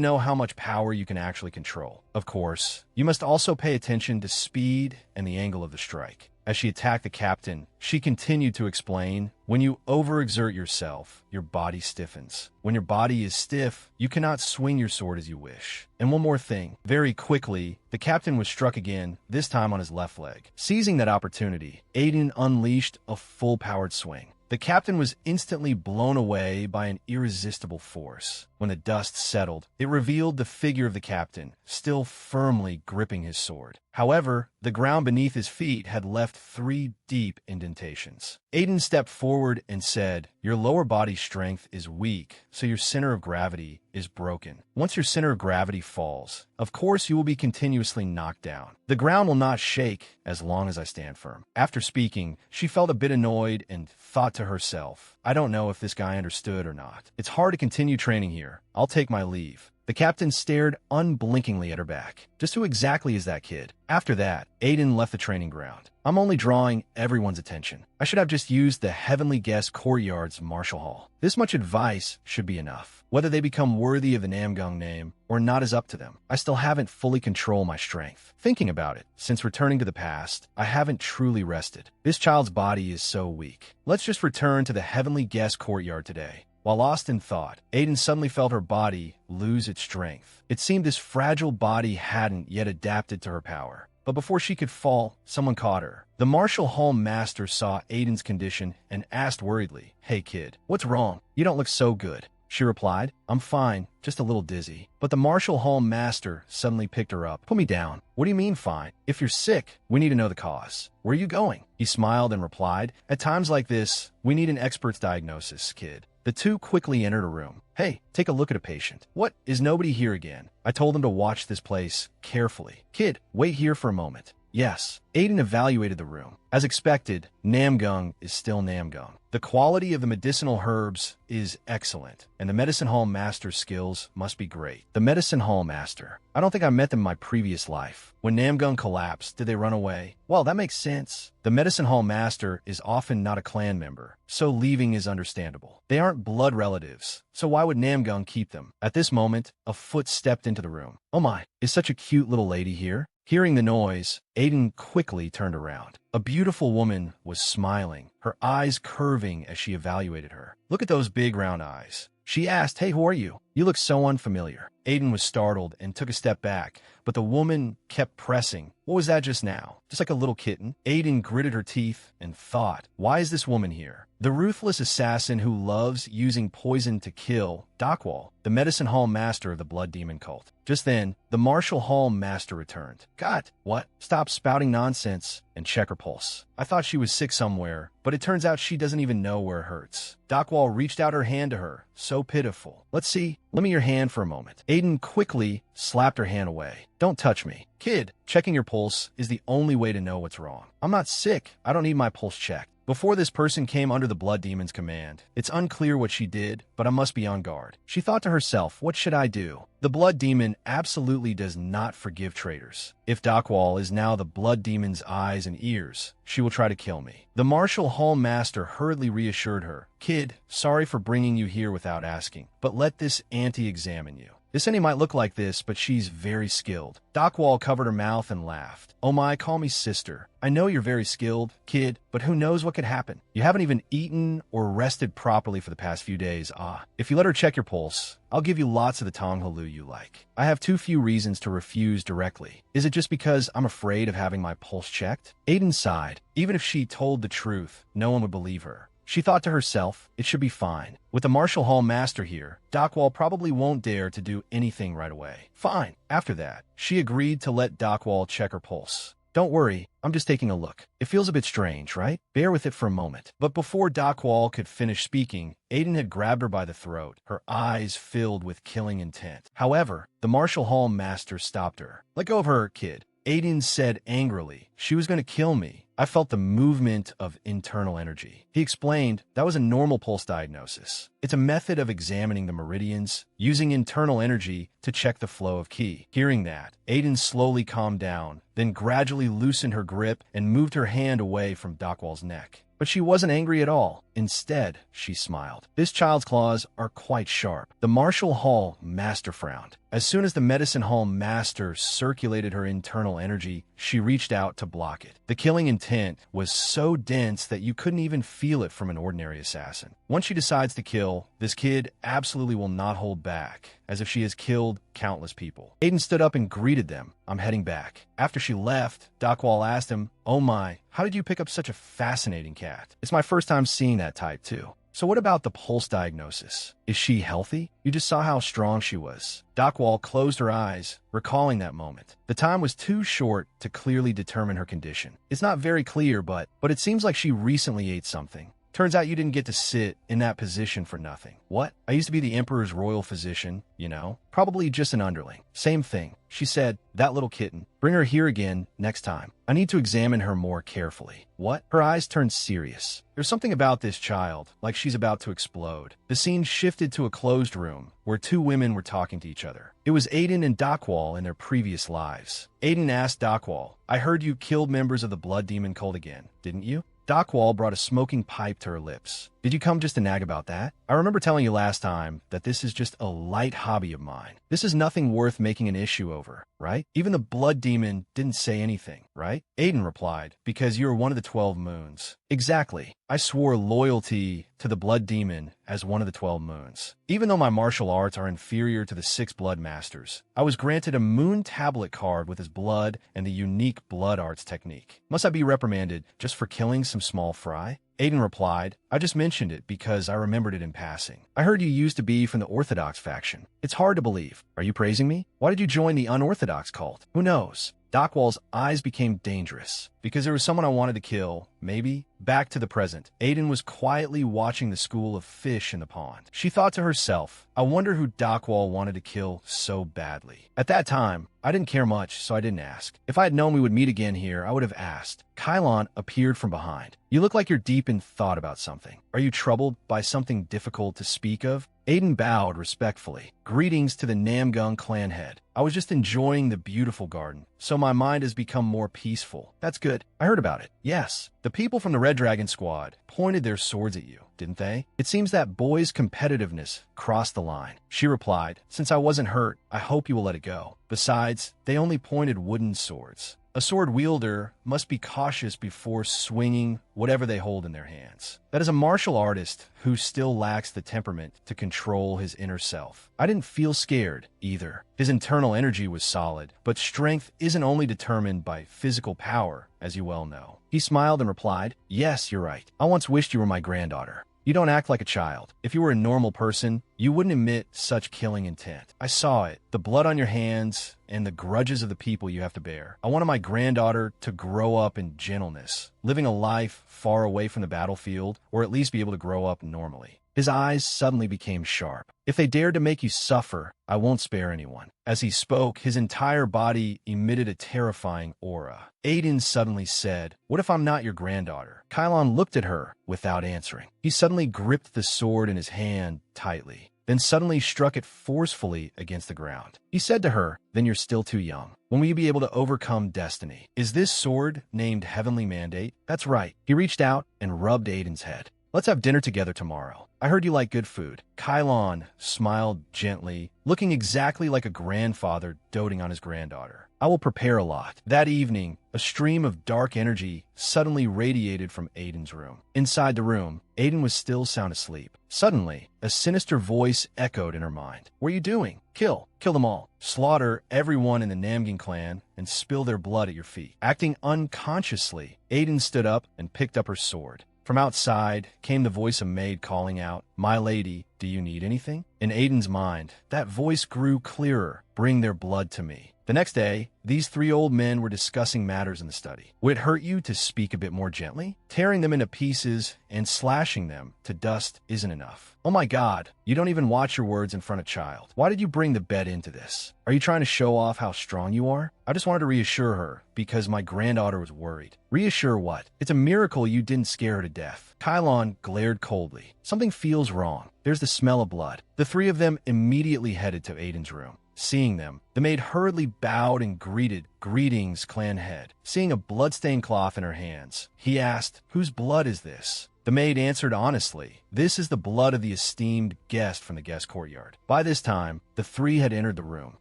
Speaker 1: know how much power you can actually control. Of course, you must also pay attention to speed and the angle of the strike. As she attacked the captain, she continued to explain, "When you overexert yourself, your body stiffens. When your body is stiff, you cannot swing your sword as you wish. And one more thing." Very quickly, the captain was struck again, this time on his left leg. Seizing that opportunity, Aiden unleashed a full-powered swing. The captain was instantly blown away by an irresistible force. When the dust settled, it revealed the figure of the captain, still firmly gripping his sword. However, the ground beneath his feet had left 3 deep indentations. Aiden stepped forward and said, "Your lower body strength is weak, so your center of gravity is broken. Once your center of gravity falls, of course you will be continuously knocked down. The ground will not shake as long as I stand firm." After speaking, she felt a bit annoyed and thought to herself, "I don't know if this guy understood or not. It's hard to continue training here. I'll take my leave." The captain stared unblinkingly at her back. Just who exactly is that kid? After that, Aiden left the training ground. "I'm only drawing everyone's attention. I should have just used the Heavenly Guest Courtyard's martial hall. This much advice should be enough. Whether they become worthy of the Namgung name or not is up to them. I still haven't fully controlled my strength. Thinking about it, since returning to the past, I haven't truly rested. This child's body is so weak. Let's just return to the Heavenly Guest Courtyard today." While lost in thought, Aiden suddenly felt her body lose its strength. It seemed this fragile body hadn't yet adapted to her power. But before she could fall, someone caught her. The martial hall master saw Aiden's condition and asked worriedly, "Hey kid, what's wrong? You don't look so good." She replied, "I'm fine, just a little dizzy." But the martial hall master suddenly picked her up. "Put me down." "What do you mean fine? If you're sick, we need to know the cause. Where are you going?" He smiled and replied, "At times like this, we need an expert's diagnosis, kid." The two quickly entered a room. "Hey, take a look at a patient." "What? Is nobody here again? I told them to watch this place carefully." "Kid, wait here for a moment." "Yes." Aiden evaluated the room. As expected, Namgung is still Namgung. The quality of the medicinal herbs is excellent, and the medicine hall master's skills must be great. The medicine hall master. I don't think I met them in my previous life. When Namgung collapsed, did they run away? Well, that makes sense. The medicine hall master is often not a clan member, so leaving is understandable. They aren't blood relatives, so why would Namgung keep them? At this moment, a foot stepped into the room. "Oh my, is such a cute little lady here?" Hearing the noise, Aiden quickly turned around. A beautiful woman was smiling, her eyes curving as she evaluated her. "Look at those big round eyes." She asked, "Hey, who are you? You look so unfamiliar." Aiden was startled and took a step back, but the woman kept pressing. "What was that just now? Just like a little kitten?" Aiden gritted her teeth and thought, why is this woman here? The ruthless assassin who loves using poison to kill, Dockwall, the medicine hall master of the blood demon cult. Just then, the martial hall master returned. "God, what? Stop spouting nonsense and check her pulse. I thought she was sick somewhere, but it turns out she doesn't even know where it hurts." Dockwall reached out her hand to her, so pitiful. "Let's see. Lend me your hand for a moment." Aiden quickly slapped her hand away. "Don't touch me." "Kid, checking your pulse is the only way to know what's wrong." "I'm not sick. I don't need my pulse checked." Before this person came under the blood demon's command. It's unclear what she did, but I must be on guard. She thought to herself, what should I do? The blood demon absolutely does not forgive traitors. If Dakwall is now the blood demon's eyes and ears, she will try to kill me. The martial hall master hurriedly reassured her, Kid, sorry for bringing you here without asking, but let this auntie examine you. This auntie might look like this, but she's very skilled. Dakwall covered her mouth and laughed. Oh my, call me sister. I know you're very skilled, kid, but who knows what could happen? You haven't even eaten or rested properly for the past few days. If you let her check your pulse, I'll give you lots of the tonghalu you like. I have too few reasons to refuse directly. Is it just because I'm afraid of having my pulse checked? Aiden sighed. Even if she told the truth, no one would believe her. She thought to herself, it should be fine. With the martial hall master here, Dakwall probably won't dare to do anything right away. Fine. After that, she agreed to let Dakwall check her pulse. Don't worry, I'm just taking a look. It feels a bit strange, right? Bear with it for a moment. But before Dakwall could finish speaking, Aiden had grabbed her by the throat, her eyes filled with killing intent. However, the martial hall master stopped her. Let go of her, kid. Aiden said angrily, she was going to kill me. I felt the movement of internal energy. He explained that was a normal pulse diagnosis. It's a method of examining the meridians, using internal energy to check the flow of ki. Hearing that, Aiden slowly calmed down, then gradually loosened her grip and moved her hand away from Dakwall's neck. But she wasn't angry at all. Instead, she smiled. This child's claws are quite sharp. The martial hall master frowned. As soon as the medicine hall master circulated her internal energy, she reached out to block it. The killing intent was so dense that you couldn't even feel it from an ordinary assassin. Once she decides to kill, this kid absolutely will not hold back, as if she has killed countless people. Aiden stood up and greeted them. I'm heading back. After she left, Dakwall asked him, oh my, how did you pick up such a fascinating cat? It's my first time seeing that type too. So what about the pulse diagnosis? Is she healthy? You just saw how strong she was. Dakwall closed her eyes, recalling that moment. The time was too short to clearly determine her condition. It's not very clear, but it seems like she recently ate something. Turns out you didn't get to sit in that position for nothing. What? I used to be the Emperor's royal physician, you know? Probably just an underling. Same thing. She said, that little kitten. Bring her here again next time. I need to examine her more carefully. What? Her eyes turned serious. There's something about this child, like she's about to explode. The scene shifted to a closed room, where two women were talking to each other. It was Aiden and Dakwall in their previous lives. Aiden asked Dakwall, I heard you killed members of the Blood Demon cult again, didn't you? Dakwall brought a smoking pipe to her lips. Did you come just to nag about that? I remember telling you last time that this is just a light hobby of mine. This is nothing worth making an issue over, right? Even the blood demon didn't say anything, right? Aiden replied, because you are one of the 12 moons. Exactly. I swore loyalty to the blood demon as one of the 12 moons. Even though my martial arts are inferior to the 6 blood masters, I was granted a moon tablet card with his blood and the unique blood arts technique. Must I be reprimanded just for killing some small fry? Aiden replied, I just mentioned it because I remembered it in passing. I heard you used to be from the Orthodox faction. It's hard to believe. Are you praising me? Why did you join the unorthodox cult? Who knows? Dakwall's eyes became dangerous. Because there was someone I wanted to kill, maybe? Back to the present. Aiden was quietly watching the school of fish in the pond. She thought to herself, I wonder who Dakwall wanted to kill so badly. At that time, I didn't care much, so I didn't ask. If I had known we would meet again here, I would have asked. Kylon appeared from behind. You look like you're deep in thought about something. Are you troubled by something difficult to speak of? Aiden bowed respectfully. Greetings to the Namgung clan head. I was just enjoying the beautiful garden, so my mind has become more peaceful. That's good. I heard about it. Yes, the people from the Red Dragon Squad pointed their swords at you, didn't they? It seems that boy's competitiveness crossed the line. She replied, since I wasn't hurt, I hope you will let it go. Besides, they only pointed wooden swords. A sword wielder must be cautious before swinging whatever they hold in their hands. That is a martial artist who still lacks the temperament to control his inner self. I didn't feel scared, either. His internal energy was solid, but strength isn't only determined by physical power, as you well know. He smiled and replied, yes, you're right. I once wished you were my granddaughter. You don't act like a child. If you were a normal person, you wouldn't emit such killing intent. I saw it. The blood on your hands and the grudges of the people you have to bear. I wanted my granddaughter to grow up in gentleness, living a life far away from the battlefield, or at least be able to grow up normally. His eyes suddenly became sharp. If they dared to make you suffer, I won't spare anyone. As he spoke, his entire body emitted a terrifying aura. Aiden suddenly said, "What if I'm not your granddaughter?" Kylon looked at her without answering. He suddenly gripped the sword in his hand tightly, then suddenly struck it forcefully against the ground. He said to her, "Then you're still too young. When will you be able to overcome destiny? Is this sword named Heavenly Mandate?" "That's right." He reached out and rubbed Aiden's head. "Let's have dinner together tomorrow. I heard you like good food." Kylon smiled gently, looking exactly like a grandfather doting on his granddaughter. "I will prepare a lot." That evening, a stream of dark energy suddenly radiated from Aiden's room. Inside the room, Aiden was still sound asleep. Suddenly, a sinister voice echoed in her mind. "What are you doing? Kill them all. Slaughter everyone in the Namgin clan and spill their blood at your feet." Acting unconsciously, Aiden stood up and picked up her sword. From outside came the voice of maid calling out, "My lady, do you need anything?" In Aiden's mind, that voice grew clearer. "Bring their blood to me." The next day, these three old men were discussing matters in the study. Would it hurt you to speak a bit more gently? Tearing them into pieces and slashing them to dust isn't enough. Oh my God, you don't even watch your words in front of child. Why did you bring the bed into this? Are you trying to show off how strong you are? I just wanted to reassure her because my granddaughter was worried. Reassure what? It's a miracle you didn't scare her to death. Kylon glared coldly. Something feels wrong. There's the smell of blood. The three of them immediately headed to Aiden's room. Seeing them, the maid hurriedly bowed and greeted, "Greetings, clan head." Seeing a bloodstained cloth in her hands, he asked, "Whose blood is this?" The maid answered honestly, "This is the blood of the esteemed guest from the guest courtyard." By this time, the three had entered the room.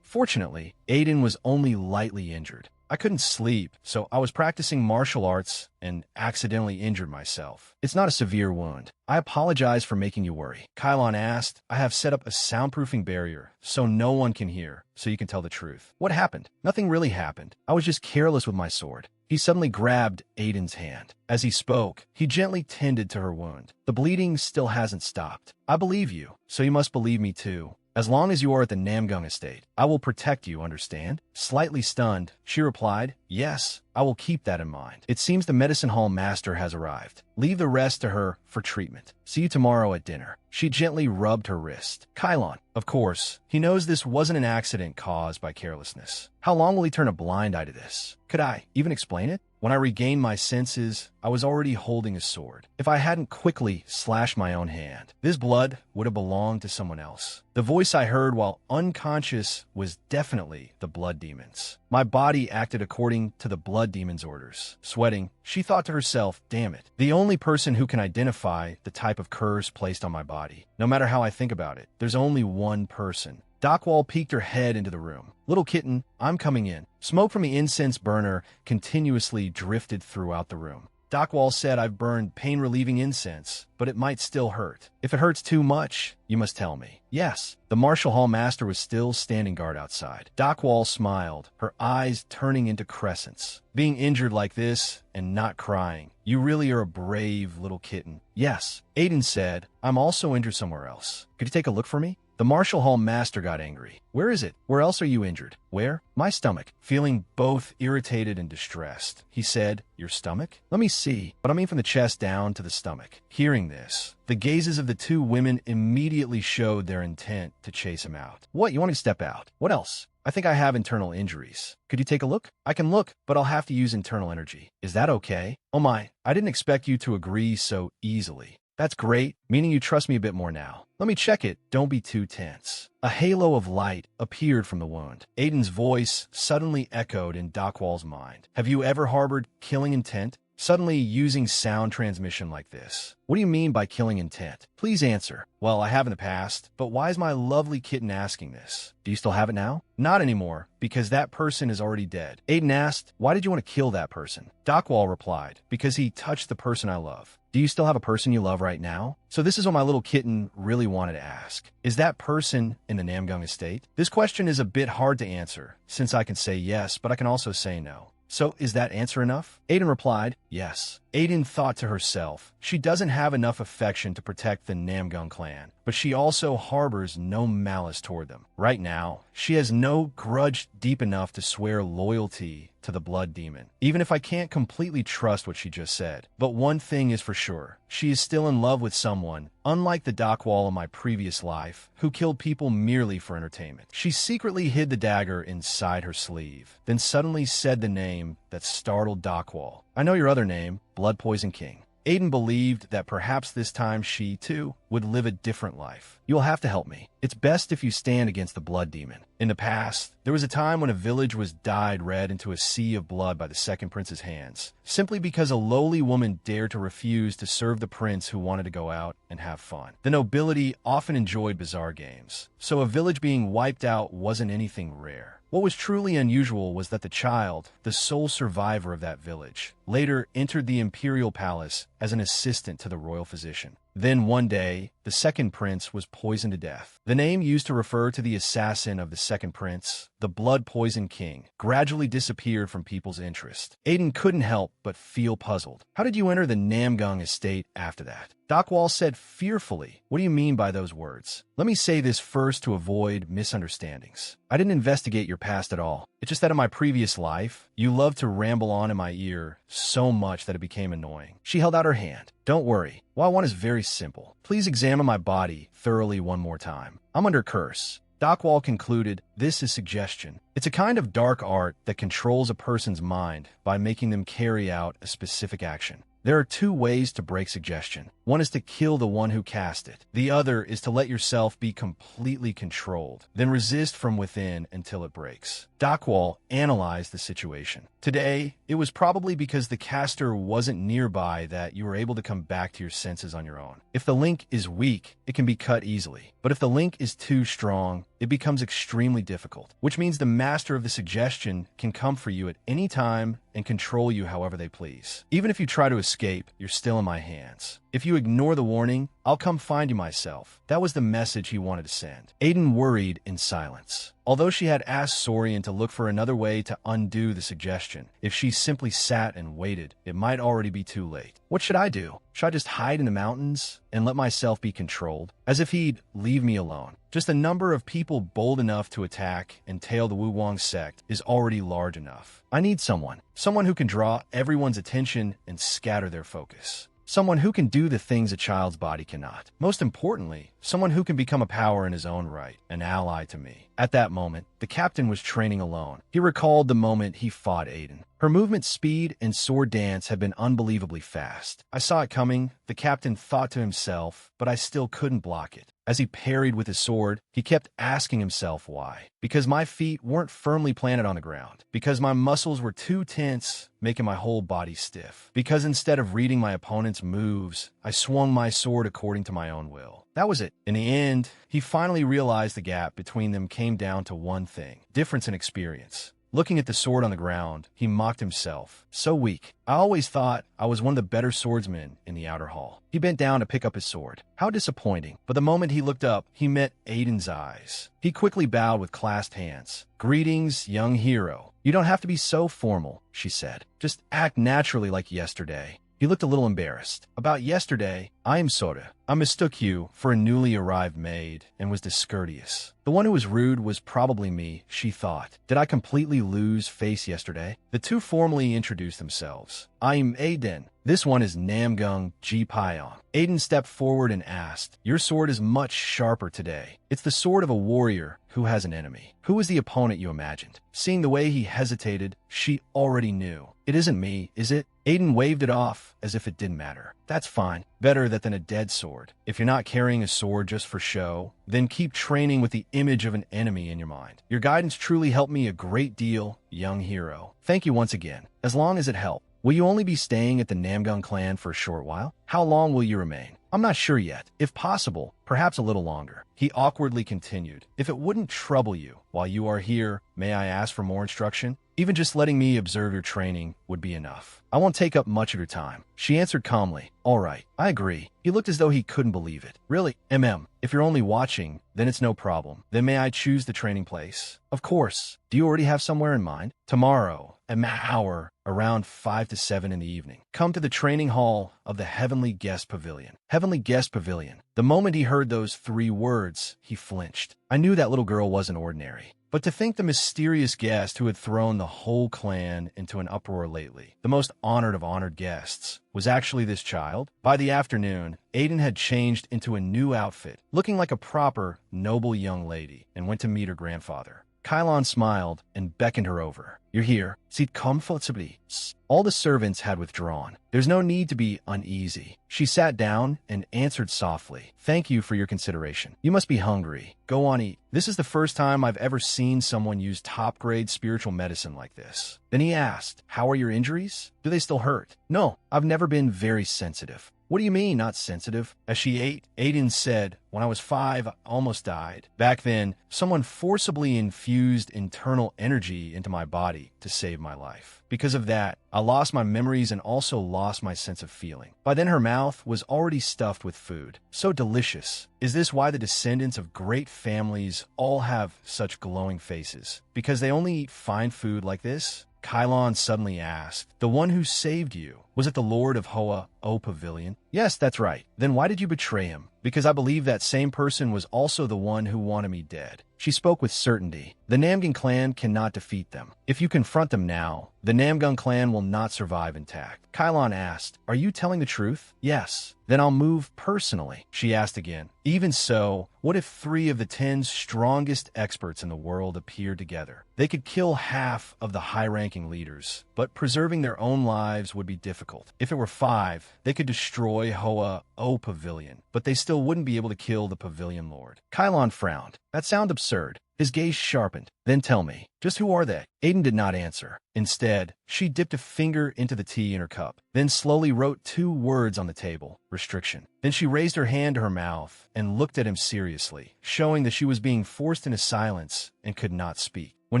Speaker 1: Fortunately, Aiden was only lightly injured. "I couldn't sleep, so I was practicing martial arts and accidentally injured myself. It's not a severe wound. I apologize for making you worry." Kylon asked, "I have set up a soundproofing barrier so no one can hear, so you can tell the truth." "What happened?" "Nothing really happened. I was just careless with my sword." He suddenly grabbed Aiden's hand. As he spoke, he gently tended to her wound. "The bleeding still hasn't stopped. I believe you, so you must believe me too. As long as you are at the Namgung estate, I will protect you, understand?" Slightly stunned, she replied, "Yes, I will keep that in mind." It seems the medicine hall master has arrived. Leave the rest to her for treatment. See you tomorrow at dinner. She gently rubbed her wrist. Kylon, of course, he knows this wasn't an accident caused by carelessness. How long will he turn a blind eye to this? Could I even explain it? When I regained my senses, I was already holding a sword. If I hadn't quickly slashed my own hand, this blood would have belonged to someone else. The voice I heard while unconscious was definitely the blood demon's. My body acted according to the blood demon's orders. Sweating, she thought to herself, "Damn it. The only person who can identify the type of curse placed on my body. No matter how I think about it, there's only one person." Dockwall peeked her head into the room. "Little kitten, I'm coming in." Smoke from the incense burner continuously drifted throughout the room. Dockwall said, "I've burned pain-relieving incense, but it might still hurt. If it hurts too much, you must tell me." "Yes." The martial hall master was still standing guard outside. Dockwall smiled, her eyes turning into crescents. "Being injured like this and not crying, you really are a brave little kitten." "Yes." Aiden said, "I'm also injured somewhere else. Could you take a look for me?" The martial hall master got angry. "Where is it? Where else are you injured?" "Where?" "My stomach." Feeling both irritated and distressed, he said, "Your stomach?" "Let me see, but I mean from the chest down to the stomach." Hearing this, the gazes of the two women immediately showed their intent to chase him out. "What, you want me to step out? What else?" "I think I have internal injuries. Could you take a look?" "I can look, but I'll have to use internal energy." "Is that okay?" "Oh my, I didn't expect you to agree so easily." "That's great, meaning you trust me a bit more now." "Let me check it. Don't be too tense." A halo of light appeared from the wound. Aiden's voice suddenly echoed in Dockwall's mind. "Have you ever harbored killing intent? Suddenly using sound transmission like this. What do you mean by killing intent? Please answer." "Well, I have in the past, but why is my lovely kitten asking this? Do you still have it now?" "Not anymore, because that person is already dead." Aiden asked, "Why did you want to kill that person?" Dockwall replied, "Because he touched the person I love." "Do you still have a person you love right now?" So this is what my little kitten really wanted to ask. Is that person in the Namgung estate? This question is a bit hard to answer, since I can say yes, but I can also say no. So is that answer enough? Aiden replied, "Yes." Aiden thought to herself, she doesn't have enough affection to protect the Namgung clan, but she also harbors no malice toward them. Right now, she has no grudge deep enough to swear loyalty to the blood demon, even if I can't completely trust what she just said. But one thing is for sure, she is still in love with someone, unlike the Dockwall in my previous life, who killed people merely for entertainment. She secretly hid the dagger inside her sleeve, then suddenly said the name that startled Dockwall. I know your other name, Blood Poison King. Aiden believed that perhaps this time she, too, would live a different life. You'll have to help me. It's best if you stand against the blood demon. In the past, there was a time when a village was dyed red into a sea of blood by the second prince's hands, simply because a lowly woman dared to refuse to serve the prince who wanted to go out and have fun. The nobility often enjoyed bizarre games, so a village being wiped out wasn't anything rare. What was truly unusual was that the child, the sole survivor of that village, later entered the imperial palace as an assistant to the royal physician. Then one day, the second prince was poisoned to death. The name used to refer to the assassin of the second prince, the Blood Poison King, gradually disappeared from people's interest. Aiden couldn't help but feel puzzled. How did you enter the Namgung estate after that? Dockwall said fearfully, "What do you mean by those words?" Let me say this first to avoid misunderstandings. I didn't investigate your past at all. It's just that in my previous life, you loved to ramble on in my ear so much that it became annoying. She held out her hand. Don't worry. What I want is very simple. Please examine my body thoroughly one more time. I'm under curse. Dockwall concluded, this is suggestion. It's a kind of dark art that controls a person's mind by making them carry out a specific action. There are two ways to break suggestion. One is to kill the one who cast it. The other is to let yourself be completely controlled, then resist from within until it breaks. Dockwall analyzed the situation. Today, it was probably because the caster wasn't nearby that you were able to come back to your senses on your own. If the link is weak, it can be cut easily. But if the link is too strong, it becomes extremely difficult, which means the master of the suggestion can come for you at any time and control you however they please. Even if you try to escape, you're still in my hands. If you ignore the warning, I'll come find you myself. That was the message he wanted to send. Aiden worried in silence. Although she had asked Sorian to look for another way to undo the suggestion, if she simply sat and waited, it might already be too late. What should I do? Should I just hide in the mountains and let myself be controlled? As if he'd leave me alone. Just the number of people bold enough to attack and tail the Wu Wang sect is already large enough. I need someone who can draw everyone's attention and scatter their focus. Someone who can do the things a child's body cannot. Most importantly, someone who can become a power in his own right, an ally to me. At that moment, the captain was training alone. He recalled the moment he fought Aiden. Her movement speed and sword dance had been unbelievably fast. I saw it coming, the captain thought to himself, but I still couldn't block it. As he parried with his sword, he kept asking himself why. Because my feet weren't firmly planted on the ground. Because my muscles were too tense, making my whole body stiff. Because instead of reading my opponent's moves, I swung my sword according to my own will. That was it. In the end, he finally realized the gap between them came down to one thing: difference in experience. Looking at the sword on the ground, he mocked himself. So weak. I always thought I was one of the better swordsmen in the outer hall. He bent down to pick up his sword. How disappointing. But the moment he looked up, he met Aiden's eyes. He quickly bowed with clasped hands. Greetings, young hero. You don't have to be so formal, she said. Just act naturally like yesterday. He looked a little embarrassed. About yesterday, I am Sora. I mistook you for a newly arrived maid and was discourteous. The one who was rude was probably me, she thought. Did I completely lose face yesterday? The two formally introduced themselves. I'm Aiden. This one is Namgung Ji Pyong. Aiden stepped forward and asked, your sword is much sharper today. It's the sword of a warrior who has an enemy. Who is the opponent you imagined? Seeing the way he hesitated, she already knew. It isn't me, is it? Aiden waved it off as if it didn't matter. That's fine. Better that than a dead sword. If you're not carrying a sword just for show, then keep training with the image of an enemy in your mind. Your guidance truly helped me a great deal, young hero. Thank you once again. As long as it helped. Will you only be staying at the Namgung clan for a short while? How long will you remain? I'm not sure yet. If possible, perhaps a little longer. He awkwardly continued. If it wouldn't trouble you while you are here, may I ask for more instruction? Even just letting me observe your training would be enough. I won't take up much of your time. She answered calmly. All right, I agree. He looked as though he couldn't believe it. Really? If you're only watching, then it's no problem. Then may I choose the training place? Of course. Do you already have somewhere in mind? Tomorrow, an hour, around 5 to 7 in the evening. Come to the training hall of the Heavenly Guest Pavilion. Heavenly Guest Pavilion. The moment he heard those 3 words, he flinched. I knew that little girl wasn't ordinary. But to think the mysterious guest who had thrown the whole clan into an uproar lately, the most honored of honored guests, was actually this child. By the afternoon, Aiden had changed into a new outfit, looking like a proper, noble young lady, and went to meet her grandfather. Kylon smiled and beckoned her over. You're here. Sit comfortably. All the servants had withdrawn. There's no need to be uneasy. She sat down and answered softly. Thank you for your consideration. You must be hungry. Go on, eat. This is the first time I've ever seen someone use top-grade spiritual medicine like this. Then he asked, how are your injuries? Do they still hurt? No, I've never been very sensitive. What do you mean, not sensitive? As she ate, Aiden said, when I was 5, I almost died. Back then, someone forcibly infused internal energy into my body to save my life. Because of that, I lost my memories and also lost my sense of feeling. By then, her mouth was already stuffed with food. So delicious. Is this why the descendants of great families all have such glowing faces? Because they only eat fine food like this? Kylon suddenly asked, the one who saved you, was it the Lord of Hoa, O Pavilion? Yes, that's right. Then why did you betray him? Because I believe that same person was also the one who wanted me dead. She spoke with certainty. The Namgun clan cannot defeat them. If you confront them now, the Namgun clan will not survive intact. Kylon asked, are you telling the truth? Yes. Then I'll move personally. She asked again. Even so, what if 3 of the 10 strongest experts in the world appeared together? They could kill half of the high-ranking leaders, but preserving their own lives would be difficult. If it were 5, they could destroy Hoa O Pavilion, but they still wouldn't be able to kill the Pavilion Lord. Kylon frowned. That sounds absurd. His gaze sharpened. Then tell me, just who are they? Aiden did not answer. Instead, she dipped a finger into the tea in her cup, then slowly wrote 2 words on the table, restriction. Then she raised her hand to her mouth and looked at him seriously, showing that she was being forced into silence and could not speak. When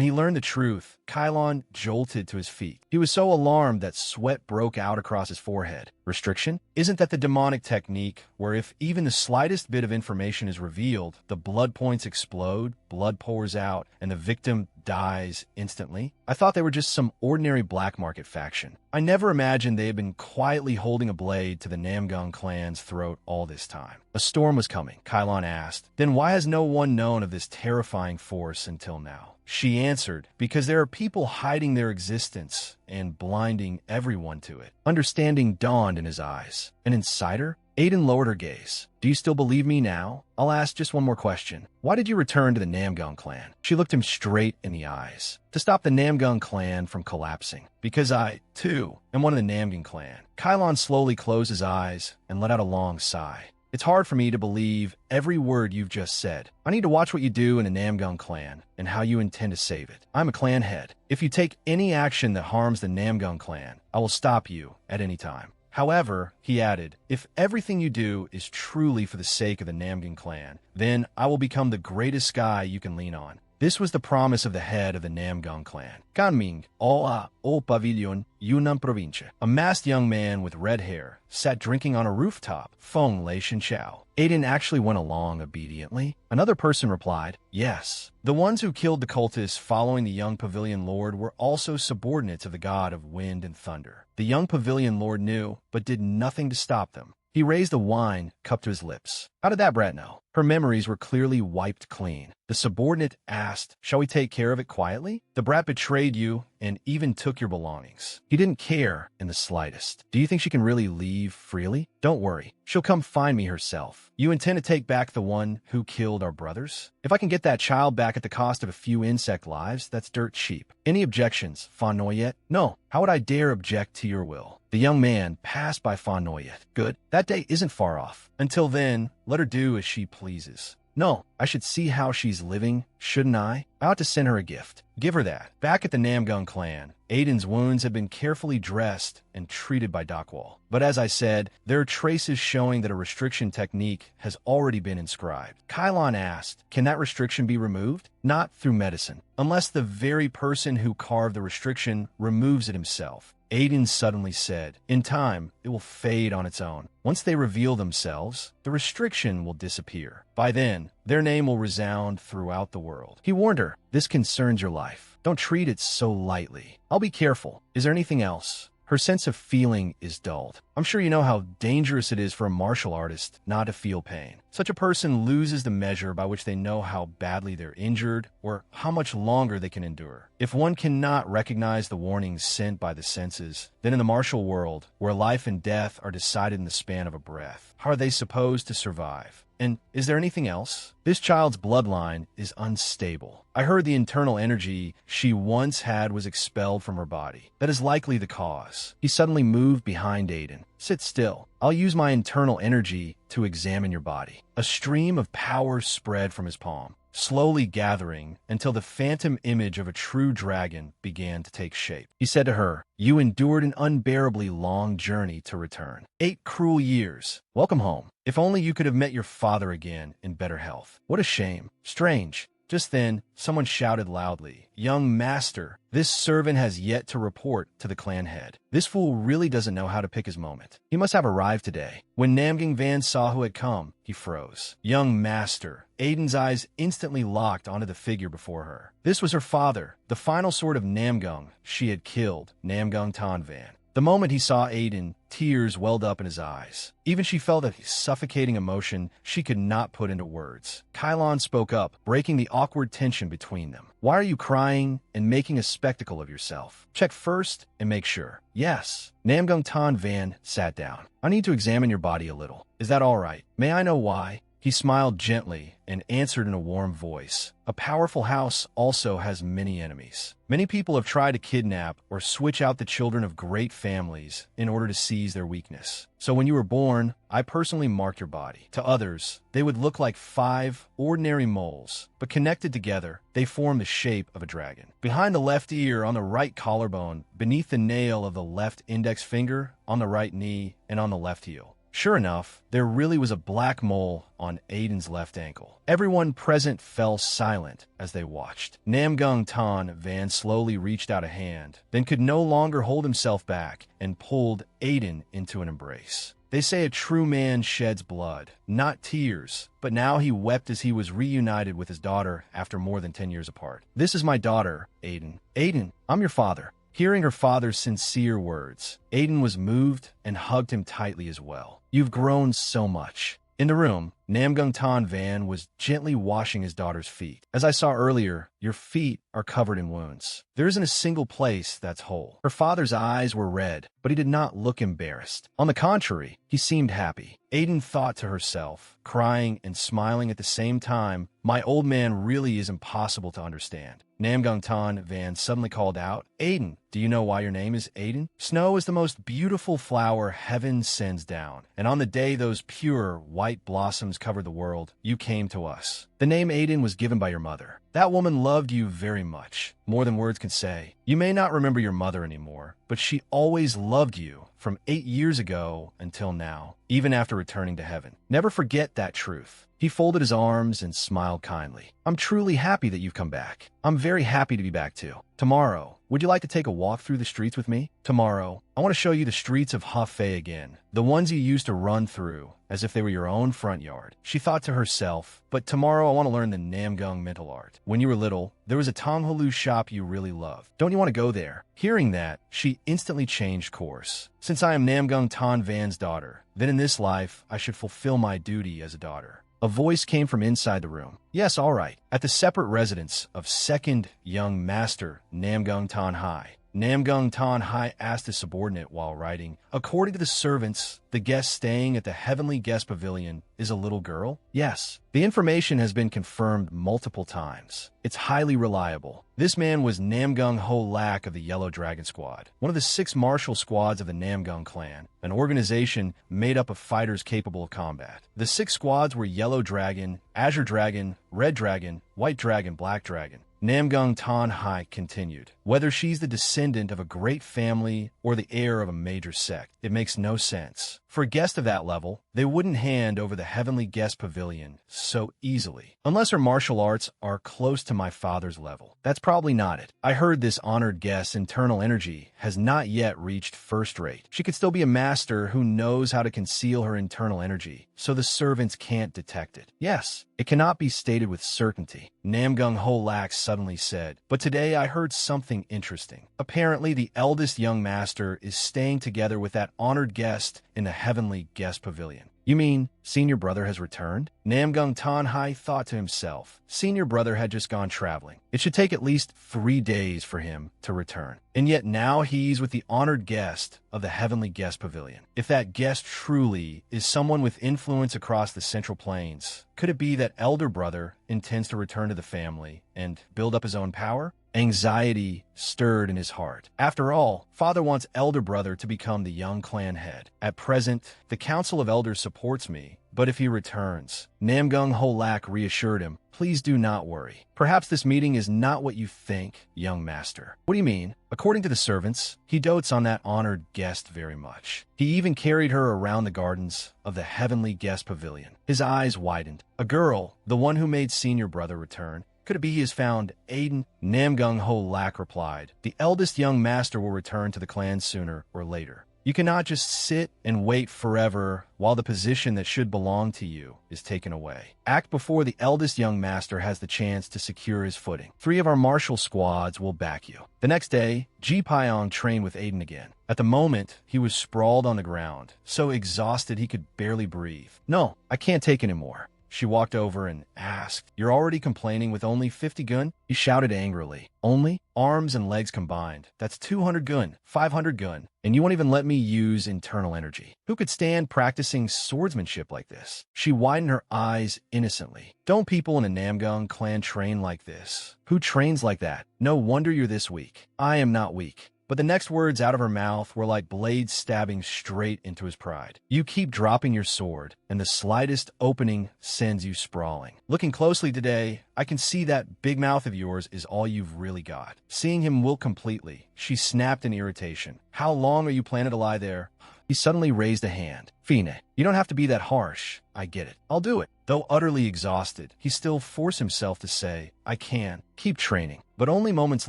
Speaker 1: he learned the truth, Kylon jolted to his feet. He was so alarmed that sweat broke out across his forehead. Restriction? Isn't that the demonic technique where if even the slightest bit of information is revealed, the blood points explode, blood pours out, and the victim dies instantly? I thought they were just some ordinary black market faction. I never imagined they had been quietly holding a blade to the Namgun clan's throat all this time. A storm was coming, Kylon asked. Then why has no one known of this terrifying force until now? She answered, because there are people hiding their existence and blinding everyone to it. Understanding dawned in his eyes. An insider? Aiden lowered her gaze. Do you still believe me now? I'll ask just one more question. Why did you return to the Namgun clan? She looked him straight in the eyes. To stop the Namgun clan from collapsing. Because I, too, am one of the Namgun clan. Kylon slowly closed his eyes and let out a long sigh. It's hard for me to believe every word you've just said. I need to watch what you do in the Namgun clan and how you intend to save it. I'm a clan head. If you take any action that harms the Namgun clan, I will stop you at any time. However, he added, if everything you do is truly for the sake of the Namgun clan, then I will become the greatest guy you can lean on. This was the promise of the head of the Namgun clan. Kanming, Oa, O Pavilion, Yunnan Province. A masked young man with red hair sat drinking on a rooftop. Feng Lei Shin Chao. Aiden actually went along obediently. Another person replied, yes. The ones who killed the cultists following the young Pavilion Lord were also subordinates of the god of wind and thunder. The young Pavilion Lord knew, but did nothing to stop them. He raised the wine cup to his lips. How did that brat know? Her memories were clearly wiped clean. The subordinate asked, shall we take care of it quietly? The brat betrayed you and even took your belongings. He didn't care in the slightest. Do you think she can really leave freely? Don't worry. She'll come find me herself. You intend to take back the one who killed our brothers? If I can get that child back at the cost of a few insect lives, that's dirt cheap. Any objections, Fa Noyet? No. How would I dare object to your will? The young man passed by Fa Noyet. Good. That day isn't far off. Until then, let her do as she pleases. No, I should see how she's living, shouldn't I? I ought to send her a gift. Give her that. Back at the Namgun clan, Aiden's wounds had been carefully dressed and treated by Dakwall. But as I said, there are traces showing that a restriction technique has already been inscribed. Kylon asked, can that restriction be removed? Not through medicine, unless the very person who carved the restriction removes it himself. Aiden suddenly said, in time, it will fade on its own. Once they reveal themselves, the restriction will disappear. By then, their name will resound throughout the world. He warned her, this concerns your life. Don't treat it so lightly. I'll be careful. Is there anything else? her sense of feeling is dulled. I'm sure you know how dangerous it is for a martial artist not to feel pain. Such a person loses the measure by which they know how badly they're injured or how much longer they can endure. If one cannot recognize the warnings sent by the senses, then in the martial world, where life and death are decided in the span of a breath, how are they supposed to survive? And is there anything else? This child's bloodline is unstable. I heard the internal energy she once had was expelled from her body. That is likely the cause. He suddenly moved behind Aiden. Sit still. I'll use my internal energy to examine your body. A stream of power spread from his palm, slowly gathering until the phantom image of a true dragon began to take shape. He said to her, "You endured an unbearably long journey to return. 8 cruel years. Welcome home. If only you could have met your father again in better health. What a shame. Strange." Just then, someone shouted loudly, "Young master, this servant has yet to report to the clan head. This fool really doesn't know how to pick his moment. He must have arrived today." When Namgang Van saw who had come, he froze. Young master. Aiden's eyes instantly locked onto the figure before her. This was her father, the final sword of Namgung she had killed, Namgung Tan Van. The moment he saw Aiden, tears welled up in his eyes. Even she felt a suffocating emotion she could not put into words. Kylon spoke up, breaking the awkward tension between them. "Why are you crying and making a spectacle of yourself? Check first and make sure." "Yes." Namgung Tan Van sat down. "I need to examine your body a little. Is that all right? May I know why?" He smiled gently and answered in a warm voice. "A powerful house also has many enemies. Many people have tried to kidnap or switch out the children of great families in order to seize their weakness. So when you were born, I personally marked your body. To others, they would look like 5 ordinary moles, but connected together, they form the shape of a dragon. Behind the left ear, on the right collarbone, beneath the nail of the left index finger, on the right knee, and on the left heel." Sure enough, there really was a black mole on Aiden's left ankle. Everyone present fell silent as they watched. Namgung Tan Van slowly reached out a hand, then could no longer hold himself back and pulled Aiden into an embrace. They say a true man sheds blood, not tears, but now he wept as he was reunited with his daughter after more than 10 years apart. "This is my daughter, Aiden. Aiden, I'm your father." Hearing her father's sincere words, Aiden was moved and hugged him tightly as well. "You've grown so much." In the room, Namgung Tan Van was gently washing his daughter's feet. "As I saw earlier, your feet are covered in wounds. There isn't a single place that's whole." Her father's eyes were red, but he did not look embarrassed. On the contrary, he seemed happy. Aiden thought to herself, crying and smiling at the same time, "My old man really is impossible to understand." Namgung Tan Van suddenly called out, "Aiden, do you know why your name is Aiden? Snow is the most beautiful flower heaven sends down, and on the day those pure white blossoms covered the world, you came to us. The name Aiden was given by your mother. That woman loved you very much, more than words can say. You may not remember your mother anymore, but she always loved you from 8 years ago until now, even after returning to heaven. Never forget that truth." He folded his arms and smiled kindly. "I'm truly happy that you've come back. I'm very happy to be back too. Tomorrow, would you like to take a walk through the streets with me? Tomorrow, I want to show you the streets of Hefei again, the ones you used to run through as if they were your own front yard." She thought to herself, "But tomorrow I want to learn the Namgung mental art. When you were little, there was a Tonghalu shop you really loved. Don't you want to go there?" Hearing that, she instantly changed course. "Since I am Namgung Tan Van's daughter, then in this life I should fulfill my duty as a daughter." A voice came from inside the room. "Yes, all right." At the separate residence of second young master Namgung Tan Hai, Namgung Tan Hai asked his subordinate while writing, "According to the servants, the guest staying at the Heavenly Guest Pavilion is a little girl?" "Yes." The information has been confirmed multiple times. It's highly reliable. This man was Namgung Ho Lak of the Yellow Dragon Squad, one of the 6 martial squads of the Namgung clan, an organization made up of fighters capable of combat. The 6 squads were Yellow Dragon, Azure Dragon, Red Dragon, White Dragon, Black Dragon. Namgung Tan Hai continued, "Whether she's the descendant of a great family or the heir of a major sect, it makes no sense. For a guest of that level, they wouldn't hand over the Heavenly Guest Pavilion so easily. Unless her martial arts are close to my father's level. That's probably not it. I heard this honored guest's internal energy has not yet reached first rate. She could still be a master who knows how to conceal her internal energy, so the servants can't detect it. Yes, it cannot be stated with certainty, Namgung Holak suddenly said. But today I heard something interesting. Apparently, the eldest young master is staying together with that honored guest in the heavenly guest pavilion. You mean senior brother has returned? Namgung Tanhai thought to himself. Senior brother had just gone traveling. It should take at least 3 days for him to return. And yet now he's with the honored guest of the heavenly guest pavilion. If that guest truly is someone with influence across the Central Plains, could it be that elder brother intends to return to the family and build up his own power? Anxiety stirred in his heart. After all, father wants elder brother to become the young clan head. At present, the council of elders supports me, but if he returns, Namgung Holak reassured him, please do not worry. Perhaps this meeting is not what you think, young master. What do you mean? According to the servants, he dotes on that honored guest very much. He even carried her around the gardens of the heavenly guest pavilion. His eyes widened. A girl, the one who made senior brother return. Could it be he has found Aiden? Namgung Holak replied, the eldest young master will return to the clan sooner or later. You cannot just sit and wait forever while the position that should belong to you is taken away. Act before the eldest young master has the chance to secure his footing. 3 of our martial squads will back you. The next day, Ji Pyong trained with Aiden again. At the moment, he was sprawled on the ground, so exhausted he could barely breathe. No, I can't take anymore. She walked over and asked, you're already complaining with only 50 gun? He shouted angrily. Only? Arms and legs combined. That's 200 gun, 500 gun, and you won't even let me use internal energy. Who could stand practicing swordsmanship like this? She widened her eyes innocently. Don't people in a Namgung clan train like this? Who trains like that? No wonder you're this weak. I am not weak. But the next words out of her mouth were like blades stabbing straight into his pride. You keep dropping your sword, and the slightest opening sends you sprawling. Looking closely today, I can see that big mouth of yours is all you've really got. Seeing him wilt completely, she snapped in irritation. How long are you planning to lie there? He suddenly raised a hand. Fine, you don't have to be that harsh. I get it. I'll do it. Though utterly exhausted, he still forced himself to say, I can. Keep training. But only moments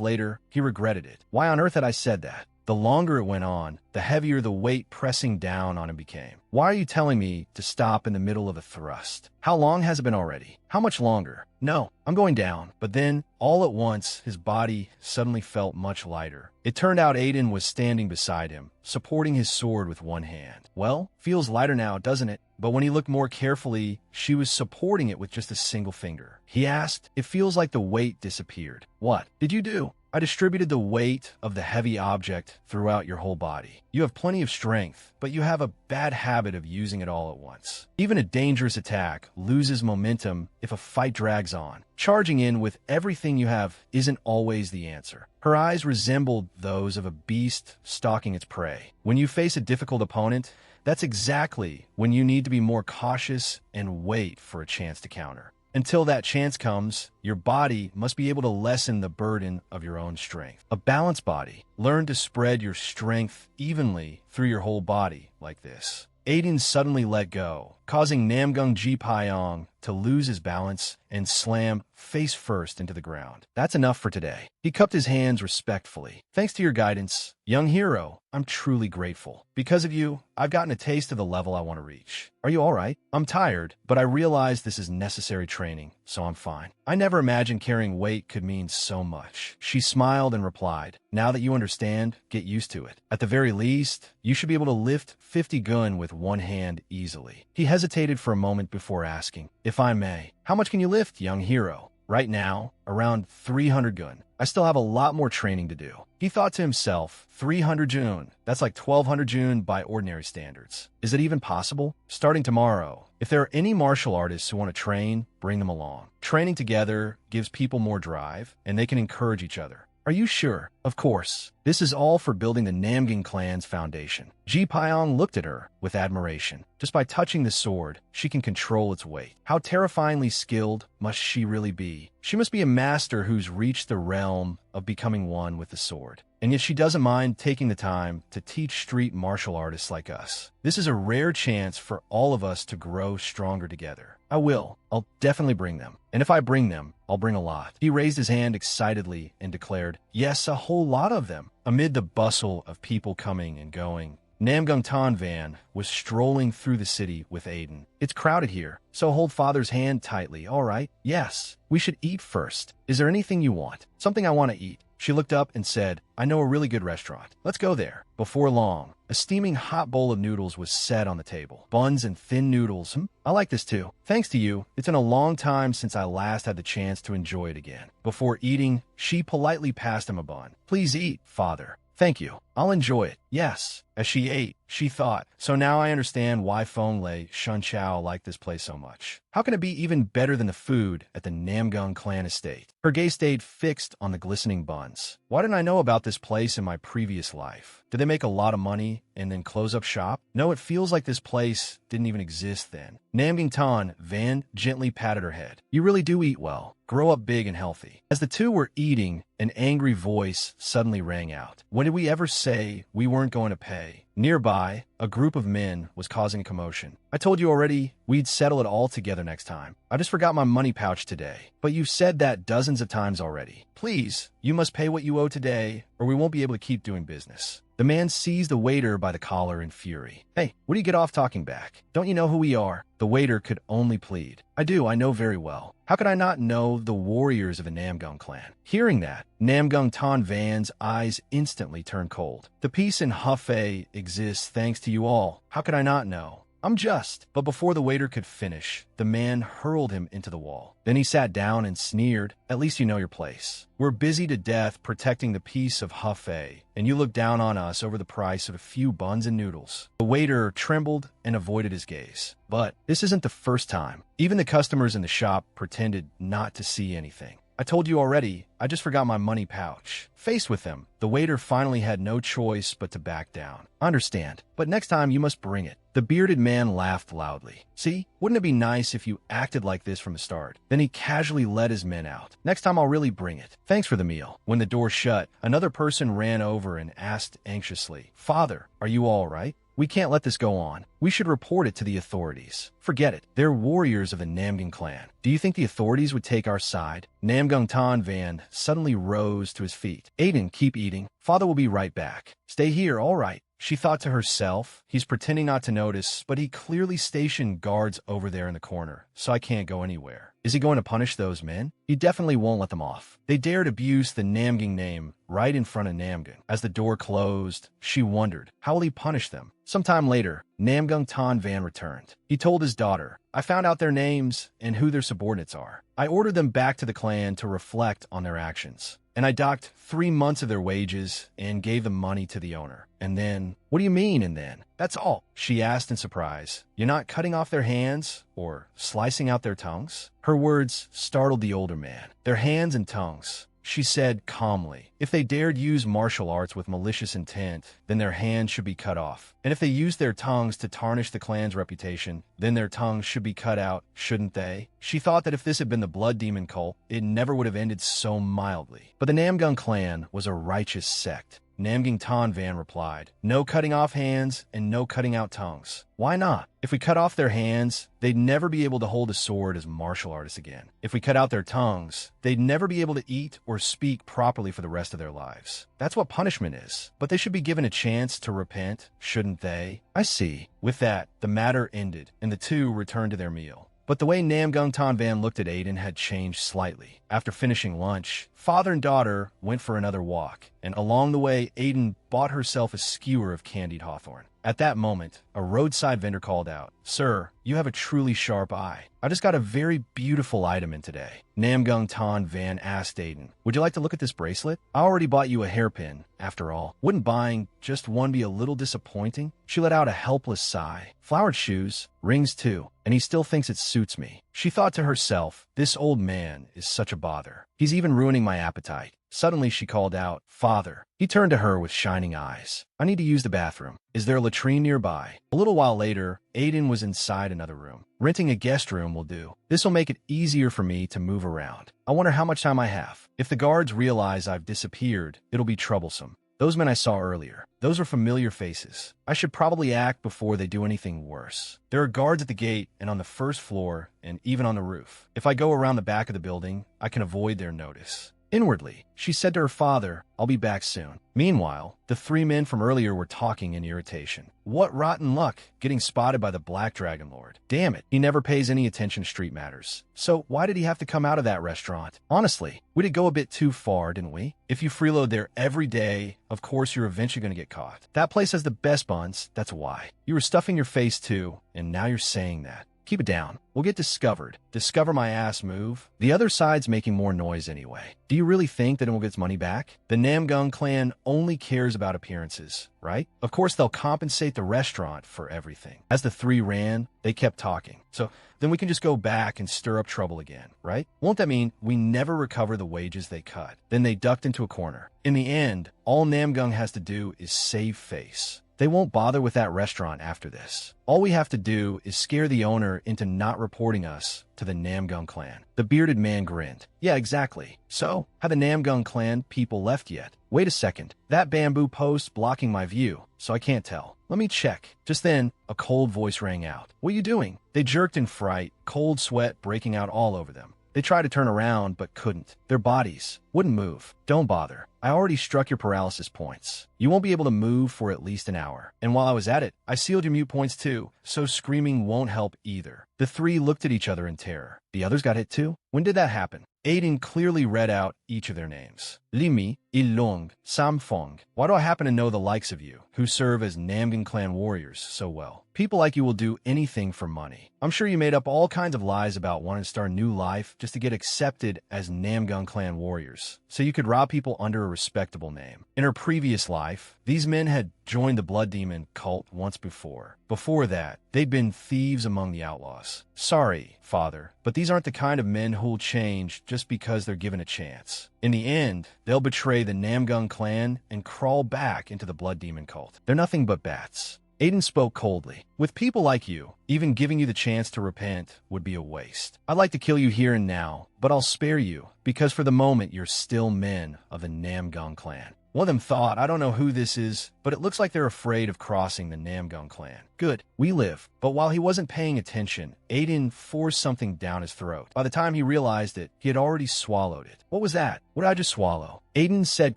Speaker 1: later, he regretted it. Why on earth had I said that? The longer it went on, the heavier the weight pressing down on him became. Why are you telling me to stop in the middle of a thrust? How long has it been already? How much longer? No, I'm going down. But then, all at once, his body suddenly felt much lighter. It turned out Aiden was standing beside him, supporting his sword with one hand. Well, feels lighter now, doesn't it? But when he looked more carefully, she was supporting it with just a single finger. He asked, it feels like the weight disappeared. What did you do? I distributed the weight of the heavy object throughout your whole body. You have plenty of strength, but you have a bad habit of using it all at once. Even a dangerous attack loses momentum if a fight drags on. Charging in with everything you have isn't always the answer. Her eyes resembled those of a beast stalking its prey. When you face a difficult opponent, that's exactly when you need to be more cautious and wait for a chance to counter. Until that chance comes, your body must be able to lessen the burden of your own strength. A balanced body. Learn to spread your strength evenly through your whole body like this. Aiden suddenly let go, causing Namgung Ji Pyong to lose his balance and slam face first into the ground. That's enough for today. He cupped his hands respectfully. Thanks to your guidance, young hero, I'm truly grateful. Because of you, I've gotten a taste of the level I want to reach. Are you all right? I'm tired, but I realize this is necessary training, so I'm fine. I never imagined carrying weight could mean so much. She smiled and replied, now that you understand, get used to it. At the very least, you should be able to lift 50 gun with one hand easily. He hesitated for a moment before asking, if I may, how much can you lift, young hero? Right now, around 300 gun. I still have a lot more training to do. He thought to himself, 300 June. That's like 1200 June by ordinary standards. Is it even possible? Starting tomorrow, if there are any martial artists who want to train, bring them along. Training together gives people more drive, and they can encourage each other. Are you sure? Of course. This is all for building the Namgung clan's foundation. Ji Pyong looked at her with admiration. Just by touching the sword, she can control its weight. How terrifyingly skilled must she really be? She must be a master who's reached the realm of becoming one with the sword. And yet she doesn't mind taking the time to teach street martial artists like us. This is a rare chance for all of us to grow stronger together. I will. I'll definitely bring them. And if I bring them, I'll bring a lot. He raised his hand excitedly and declared, yes, a whole lot of them. Amid the bustle of people coming and going, Namgung Tan Van was strolling through the city with Aiden. It's crowded here, so hold father's hand tightly, all right? Yes, we should eat first. Is there anything you want? Something I want to eat. She looked up and said, I know a really good restaurant. Let's go there. Before long, a steaming hot bowl of noodles was set on the table. Buns and thin noodles. I like this too. Thanks to you, it's been a long time since I last had the chance to enjoy it again. Before eating, she politely passed him a bun. Please eat, father. Thank you. I'll enjoy it. Yes. As she ate, she thought, so now I understand why Fong Lei Shun Chao liked this place so much. How can it be even better than the food at the Namgung clan estate? Her gaze stayed fixed on the glistening buns. Why didn't I know about this place in my previous life? Did they make a lot of money and then close up shop? No, it feels like this place didn't even exist then. Namgung Tan Van gently patted her head. You really do eat well. Grow up big and healthy. As the two were eating, an angry voice suddenly rang out. When did we ever say we weren't going to pay? Nearby, a group of men was causing a commotion. I told you already we'd settle it all together next time. I just forgot my money pouch today. But you've said that dozens of times already. Please, you must pay what you owe today, or we won't be able to keep doing business. The man seized the waiter by the collar in fury. Hey, what do you get off talking back? Don't you know who we are? The waiter could only plead. I do, I know very well. How could I not know the warriors of the Namgung clan? Hearing that, Namgung Tan Van's eyes instantly turned cold. The peace in Hefei exists thanks to you all. How could I not know? I'm just. But before the waiter could finish, the man hurled him into the wall. Then he sat down and sneered, at least you know your place. We're busy to death protecting the peace of Hefei, and you look down on us over the price of a few buns and noodles. The waiter trembled and avoided his gaze. But this isn't the first time. Even the customers in the shop pretended not to see anything. I told you already, I just forgot my money pouch. Faced with him, the waiter finally had no choice but to back down. I understand, but next time you must bring it. The bearded man laughed loudly. See, wouldn't it be nice if you acted like this from the start? Then he casually led his men out. Next time I'll really bring it. Thanks for the meal. When the door shut, another person ran over and asked anxiously, Father, are you all right? We can't let this go on. We should report it to the authorities. Forget it. They're warriors of the Namgung clan. Do you think the authorities would take our side? Namgung Tan Van suddenly rose to his feet. Aiden, keep eating. Father will be right back. Stay here, all right. She thought to herself, he's pretending not to notice, but he clearly stationed guards over there in the corner, so I can't go anywhere. Is he going to punish those men? He definitely won't let them off. They dared abuse the Namgung name right in front of Namgung. As the door closed, she wondered, how will he punish them? Sometime later, Namgung Tan Van returned. He told his daughter, I found out their names and who their subordinates are. I ordered them back to the clan to reflect on their actions. And I docked 3 months of their wages and gave the money to the owner. And then, what do you mean, and then? That's all, she asked in surprise. You're not cutting off their hands or slicing out their tongues? Her words startled the older man. Their hands and tongues. She said calmly, if they dared use martial arts with malicious intent, then their hands should be cut off. And if they used their tongues to tarnish the clan's reputation, then their tongues should be cut out, shouldn't they? She thought that if this had been the Blood Demon cult, it never would have ended so mildly. But the Namgung clan was a righteous sect. Namgung Tan Van replied, no cutting off hands and no cutting out tongues. Why not? If we cut off their hands, they'd never be able to hold a sword as martial artists again. If we cut out their tongues, they'd never be able to eat or speak properly for the rest of their lives. That's what punishment is. But they should be given a chance to repent, shouldn't they? I see. With that, the matter ended, and the two returned to their meal. But the way Namgung Tan Van looked at Aiden had changed slightly. After finishing lunch, father and daughter went for another walk, and along the way, Aiden bought herself a skewer of candied hawthorn. At that moment, a roadside vendor called out, Sir, you have a truly sharp eye. I just got a very beautiful item in today. Namgung Tan Van asked Aiden, would you like to look at this bracelet? I already bought you a hairpin. After all, wouldn't buying just one be a little disappointing? She let out a helpless sigh. Flowered shoes, rings too, and he still thinks it suits me. She thought to herself, this old man is such a bother. He's even ruining my appetite. Suddenly she called out, Father. He turned to her with shining eyes. I need to use the bathroom. Is there a latrine nearby? A little while later, Aiden was inside another room. Renting a guest room will do. This will make it easier for me to move around. I wonder how much time I have. If the guards realize I've disappeared, it'll be troublesome. Those men I saw earlier, those are familiar faces. I should probably act before they do anything worse. There are guards at the gate and on the first floor and even on the roof. If I go around the back of the building, I can avoid their notice. Inwardly, she said to her father, "I'll be back soon." Meanwhile, the three men from earlier were talking in irritation. What rotten luck, getting spotted by the Black Dragon Lord. Damn it, he never pays any attention to street matters. So why did he have to come out of that restaurant? Honestly, we did go a bit too far, didn't we? If you freeload there every day, of course you're eventually going to get caught. That place has the best buns, that's why. You were stuffing your face too, and now you're saying that. Keep it down. We'll get discovered. Discover my ass move. The other side's making more noise anyway. Do you really think that it will get its money back? The Namgung clan only cares about appearances, right? Of course, they'll compensate the restaurant for everything. As the three ran, they kept talking. So then we can just go back and stir up trouble again, right? Won't that mean we never recover the wages they cut? Then they ducked into a corner. In the end, all Namgung has to do is save face. They won't bother with that restaurant after this. All we have to do is scare the owner into not reporting us to the Namgung clan. The bearded man grinned. Yeah, exactly. So, have the Namgung clan people left yet? Wait a second. That bamboo post blocking my view, so I can't tell. Let me check. Just then, a cold voice rang out. What are you doing? They jerked in fright, cold sweat breaking out all over them. They tried to turn around, but couldn't. Their bodies wouldn't move. Don't bother. I already struck your paralysis points. You won't be able to move for at least an hour. And while I was at it, I sealed your mute points too, so screaming won't help either. The three looked at each other in terror. The others got hit too? When did that happen? Aiden clearly read out each of their names. Limi, Ilong, Samfong. Why do I happen to know the likes of you, who serve as Namgung clan warriors, so well? People like you will do anything for money. I'm sure you made up all kinds of lies about wanting to start a new life just to get accepted as Namgung clan warriors, so you could rob people under a respectable name. In her previous life, these men had joined the Blood Demon cult once before. Before that, they'd been thieves among the outlaws. Sorry, father, but these aren't the kind of men who'll change just because they're given a chance. In the end, they'll betray the Namgung clan and crawl back into the Blood Demon cult. They're nothing but bats. Aiden spoke coldly. With people like you, even giving you the chance to repent would be a waste. I'd like to kill you here and now, but I'll spare you, because for the moment you're still men of the Namgung clan. One of them thought, I don't know who this is, but it looks like they're afraid of crossing the Namgung clan. Good, we live. But while he wasn't paying attention, Aiden forced something down his throat. By the time he realized it, he had already swallowed it. What was that? What did I just swallow? Aiden said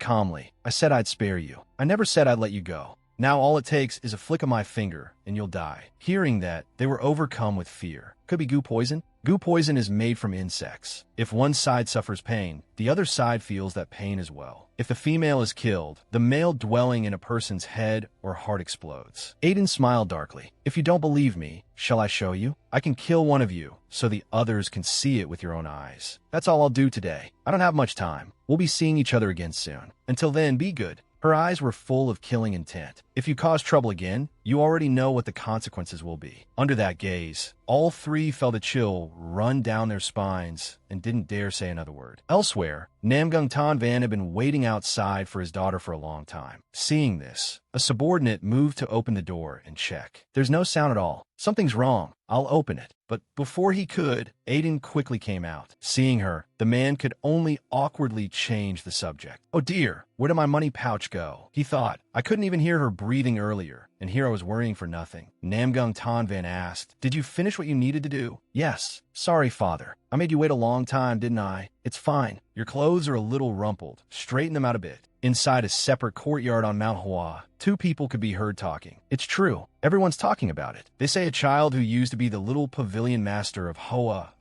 Speaker 1: calmly, I said I'd spare you. I never said I'd let you go. Now all it takes is a flick of my finger, and you'll die. Hearing that, they were overcome with fear. Could be goo poison? Goo poison is made from insects. If one side suffers pain, the other side feels that pain as well. If the female is killed, the male dwelling in a person's head or heart explodes. Aiden smiled darkly. If you don't believe me, shall I show you? I can kill one of you, so the others can see it with your own eyes. That's all I'll do today. I don't have much time. We'll be seeing each other again soon. Until then, be good. Her eyes were full of killing intent. If you cause trouble again, you already know what the consequences will be. Under that gaze, all three felt a chill run down their spines and didn't dare say another word. Elsewhere, Namgung Tanvan had been waiting outside for his daughter for a long time. Seeing this, a subordinate moved to open the door and check. There's no sound at all. Something's wrong. I'll open it. But before he could, Aiden quickly came out. Seeing her, the man could only awkwardly change the subject. Oh dear, where did my money pouch go? He thought. I couldn't even hear her breathing earlier, and here I was worrying for nothing. Namgung Tanvan asked, did you finish what you needed to do? Yes. Sorry, father. I made you wait a long time, didn't I? It's fine. Your clothes are a little rumpled. Straighten them out a bit. Inside a separate courtyard on Manhwa, two people could be heard talking. It's true. Everyone's talking about it. They say a child who used to be the little pavilion master of Hoa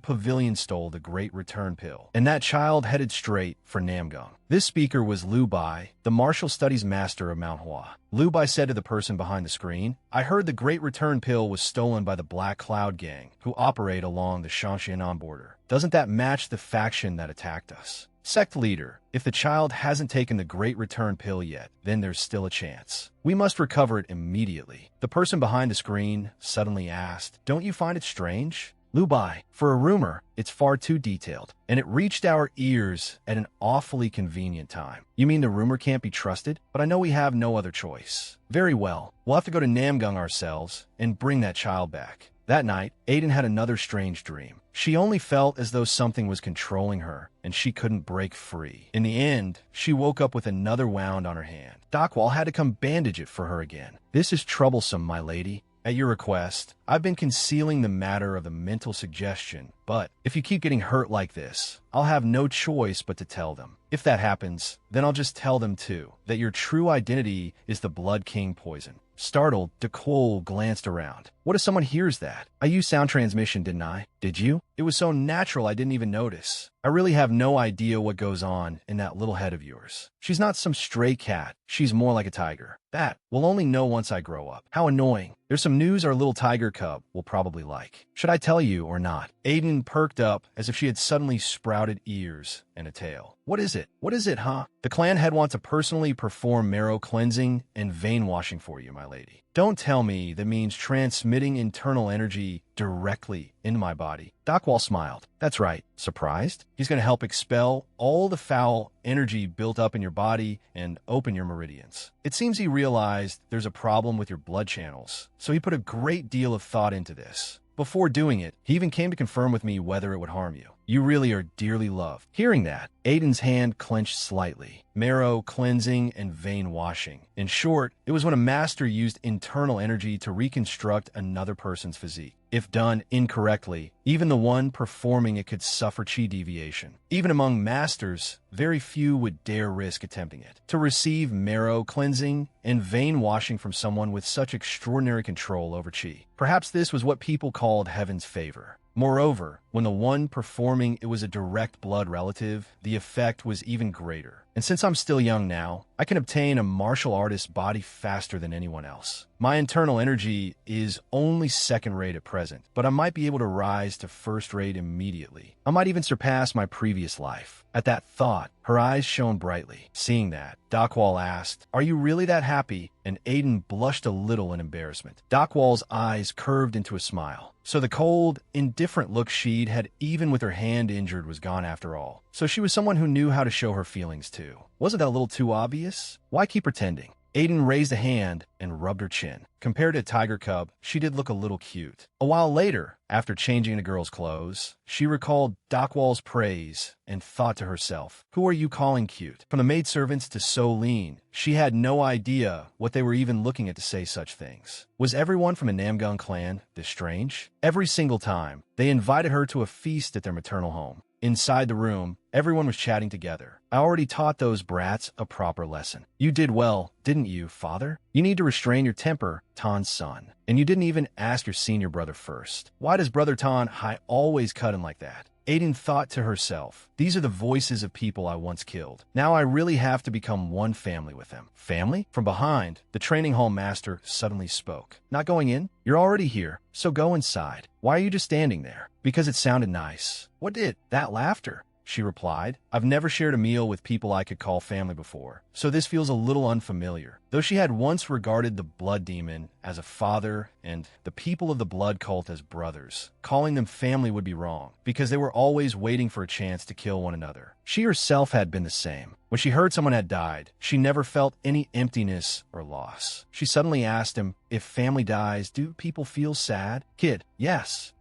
Speaker 1: Pavilion stole the Great Return Pill, and that child headed straight for Namgung. This speaker was Liu Bai, the martial studies master of Mount Hua. Liu Bai said to the person behind the screen, I heard the Great Return Pill was stolen by the Black Cloud Gang, who operate along the Shanshianan border. Doesn't that match the faction that attacked us? Sect leader, if the child hasn't taken the Great Return Pill yet, then there's still a chance. We must recover it immediately. The person behind the screen suddenly asked, don't you find it strange? Liu Bai, for a rumor, it's far too detailed, and it reached our ears at an awfully convenient time. You mean the rumor can't be trusted? But I know we have no other choice. Very well, we'll have to go to Namgung ourselves and bring that child back. That night, Aiden had another strange dream. She only felt as though something was controlling her, and she couldn't break free. In the end, she woke up with another wound on her hand. Dockwall had to come bandage it for her again. This is troublesome, my lady. At your request, I've been concealing the matter of the mental suggestion, but if you keep getting hurt like this, I'll have no choice but to tell them. If that happens, then I'll just tell them too, that your true identity is the Blood King poison. Startled, DeCole glanced around. What if someone hears that? I used sound transmission, didn't I? Did you? It was so natural I didn't even notice. I really have no idea what goes on in that little head of yours. She's not some stray cat. She's more like a tiger. That we'll only know once I grow up. How annoying. There's some news our little tiger cub will probably like. Should I tell you or not? Aiden perked up as if she had suddenly sprouted ears and a tail. What is it? What is it, huh? The clan head wants to personally perform marrow cleansing and vein washing for you, my lady. Don't tell me that means transmitting internal energy directly into my body. Dockwall smiled. That's right. Surprised? He's going to help expel all the foul energy built up in your body and open your meridians. It seems he realized there's a problem with your blood channels, so he put a great deal of thought into this. Before doing it, he even came to confirm with me whether it would harm you. You really are dearly loved. Hearing that, Aiden's hand clenched slightly. Marrow cleansing and vein washing. In short, it was when a master used internal energy to reconstruct another person's physique. If done incorrectly, even the one performing it could suffer chi deviation. Even among masters, very few would dare risk attempting it. To receive marrow cleansing and vein washing from someone with such extraordinary control over chi. Perhaps this was what people called heaven's favor. Moreover, when the one performing it was a direct blood relative, the effect was even greater. And since I'm still young now, I can obtain a martial artist's body faster than anyone else. My internal energy is only second-rate at present, but I might be able to rise to first-rate immediately. I might even surpass my previous life. At that thought, her eyes shone brightly. Seeing that, Dockwall asked, "Are you really that happy?" And Aiden blushed a little in embarrassment. Dockwall's eyes curved into a smile. So the cold, indifferent look she'd had even with her hand injured was gone after all. So she was someone who knew how to show her feelings too. Wasn't that a little too obvious? Why keep pretending? Aiden raised a hand and rubbed her chin. Compared to Tiger Cub, she did look a little cute. A while later, after changing the girl's clothes, she recalled Dockwall's praise and thought to herself, who are you calling cute? From the maidservants to Solene, she had no idea what they were even looking at to say such things. Was everyone from the Namgung clan this strange? Every single time, they invited her to a feast at their maternal home. Inside the room, everyone was chatting together. I already taught those brats a proper lesson. You did well, didn't you, father? You need to restrain your temper, Tan's son. And you didn't even ask your senior brother first. Why does Brother Tan always cut him like that? Aiden thought to herself, these are the voices of people I once killed. Now I really have to become one family with them. Family? From behind, the training hall master suddenly spoke. Not going in? You're already here, so go inside. Why are you just standing there? Because it sounded nice. What did? That laughter? She replied. I've never shared a meal with people I could call family before, so this feels a little unfamiliar. Though she had once regarded the blood demon as a father and the people of the blood cult as brothers, calling them family would be wrong, because they were always waiting for a chance to kill one another. She herself had been the same. When she heard someone had died, she never felt any emptiness or loss. She suddenly asked him, if family dies, do people feel sad? Kid, yes.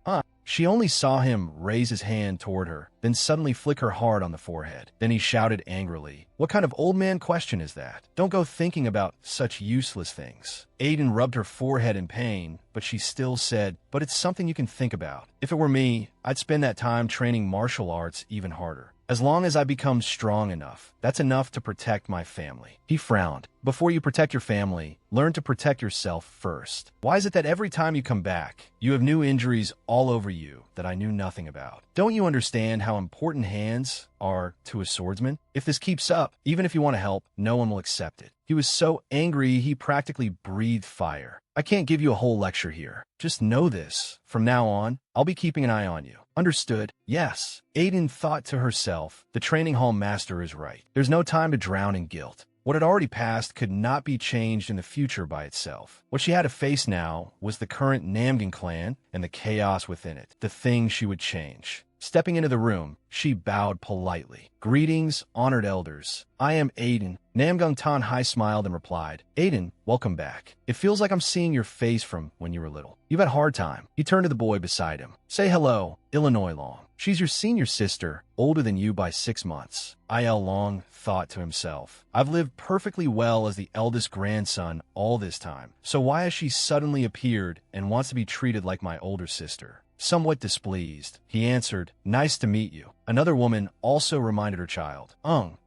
Speaker 1: She only saw him raise his hand toward her, then suddenly flick her hard on the forehead. Then he shouted angrily, what kind of old man question is that? Don't go thinking about such useless things. Aiden rubbed her forehead in pain, but she still said, but it's something you can think about. If it were me, I'd spend that time training martial arts even harder. As long as I become strong enough, that's enough to protect my family. He frowned. Before you protect your family, learn to protect yourself first. Why is it that every time you come back, you have new injuries all over you that I knew nothing about? Don't you understand how important hands are to a swordsman? If this keeps up, even if you want to help, no one will accept it. He was so angry he practically breathed fire. I can't give you a whole lecture here. Just know this. From now on, I'll be keeping an eye on you. Understood? Yes. Aiden thought to herself, the training hall master is right. There's no time to drown in guilt. What had already passed could not be changed in the future by itself. What she had to face now was the current Namgun clan and the chaos within it, the thing she would change. Stepping into the room, she bowed politely. Greetings, honored elders. I am Aiden. Namgung Tanhai smiled and replied, Aiden, welcome back. It feels like I'm seeing your face from when you were little. You've had a hard time. He turned to the boy beside him. Say hello, Illinois Long. She's your senior sister, older than you by 6 months. Il Long thought to himself, I've lived perfectly well as the eldest grandson all this time, so why has she suddenly appeared and wants to be treated like my older sister? Somewhat displeased, he answered, Nice to meet you. Another woman also reminded her child,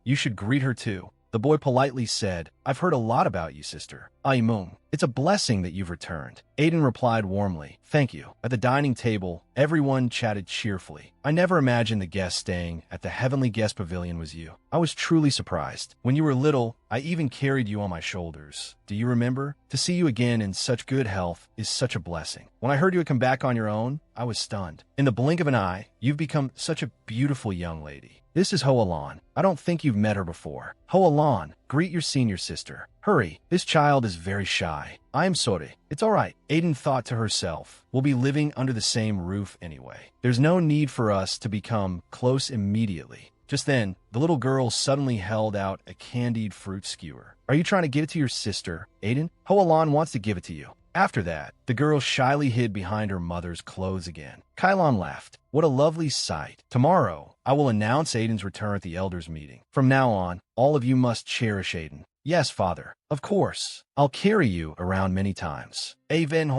Speaker 1: you should greet her too. The boy politely said, I've heard a lot about you, sister. Aimung, it's a blessing that you've returned. Aiden replied warmly, Thank you. At the dining table, everyone chatted cheerfully. I never imagined the guest staying at the Heavenly Guest Pavilion was you. I was truly surprised. When you were little, I even carried you on my shoulders. Do you remember? To see you again in such good health is such a blessing. When I heard you had come back on your own, I was stunned. In the blink of an eye, you've become such a beautiful young lady. This is Hoalan. I don't think you've met her before. Hoalan, greet your senior sister. Hurry, this child is very shy. I'm sorry. It's all right. Aiden thought to herself, we'll be living under the same roof anyway. There's no need for us to become close immediately. Just then, the little girl suddenly held out a candied fruit skewer. Are you trying to give it to your sister, Aiden? Hoalan wants to give it to you. After that, the girl shyly hid behind her mother's clothes again. Kylon laughed. What a lovely sight. Tomorrow, I will announce Aiden's return at the elders' meeting. From now on, all of you must cherish Aiden. Yes, father. Of course. I'll carry you around many times. Even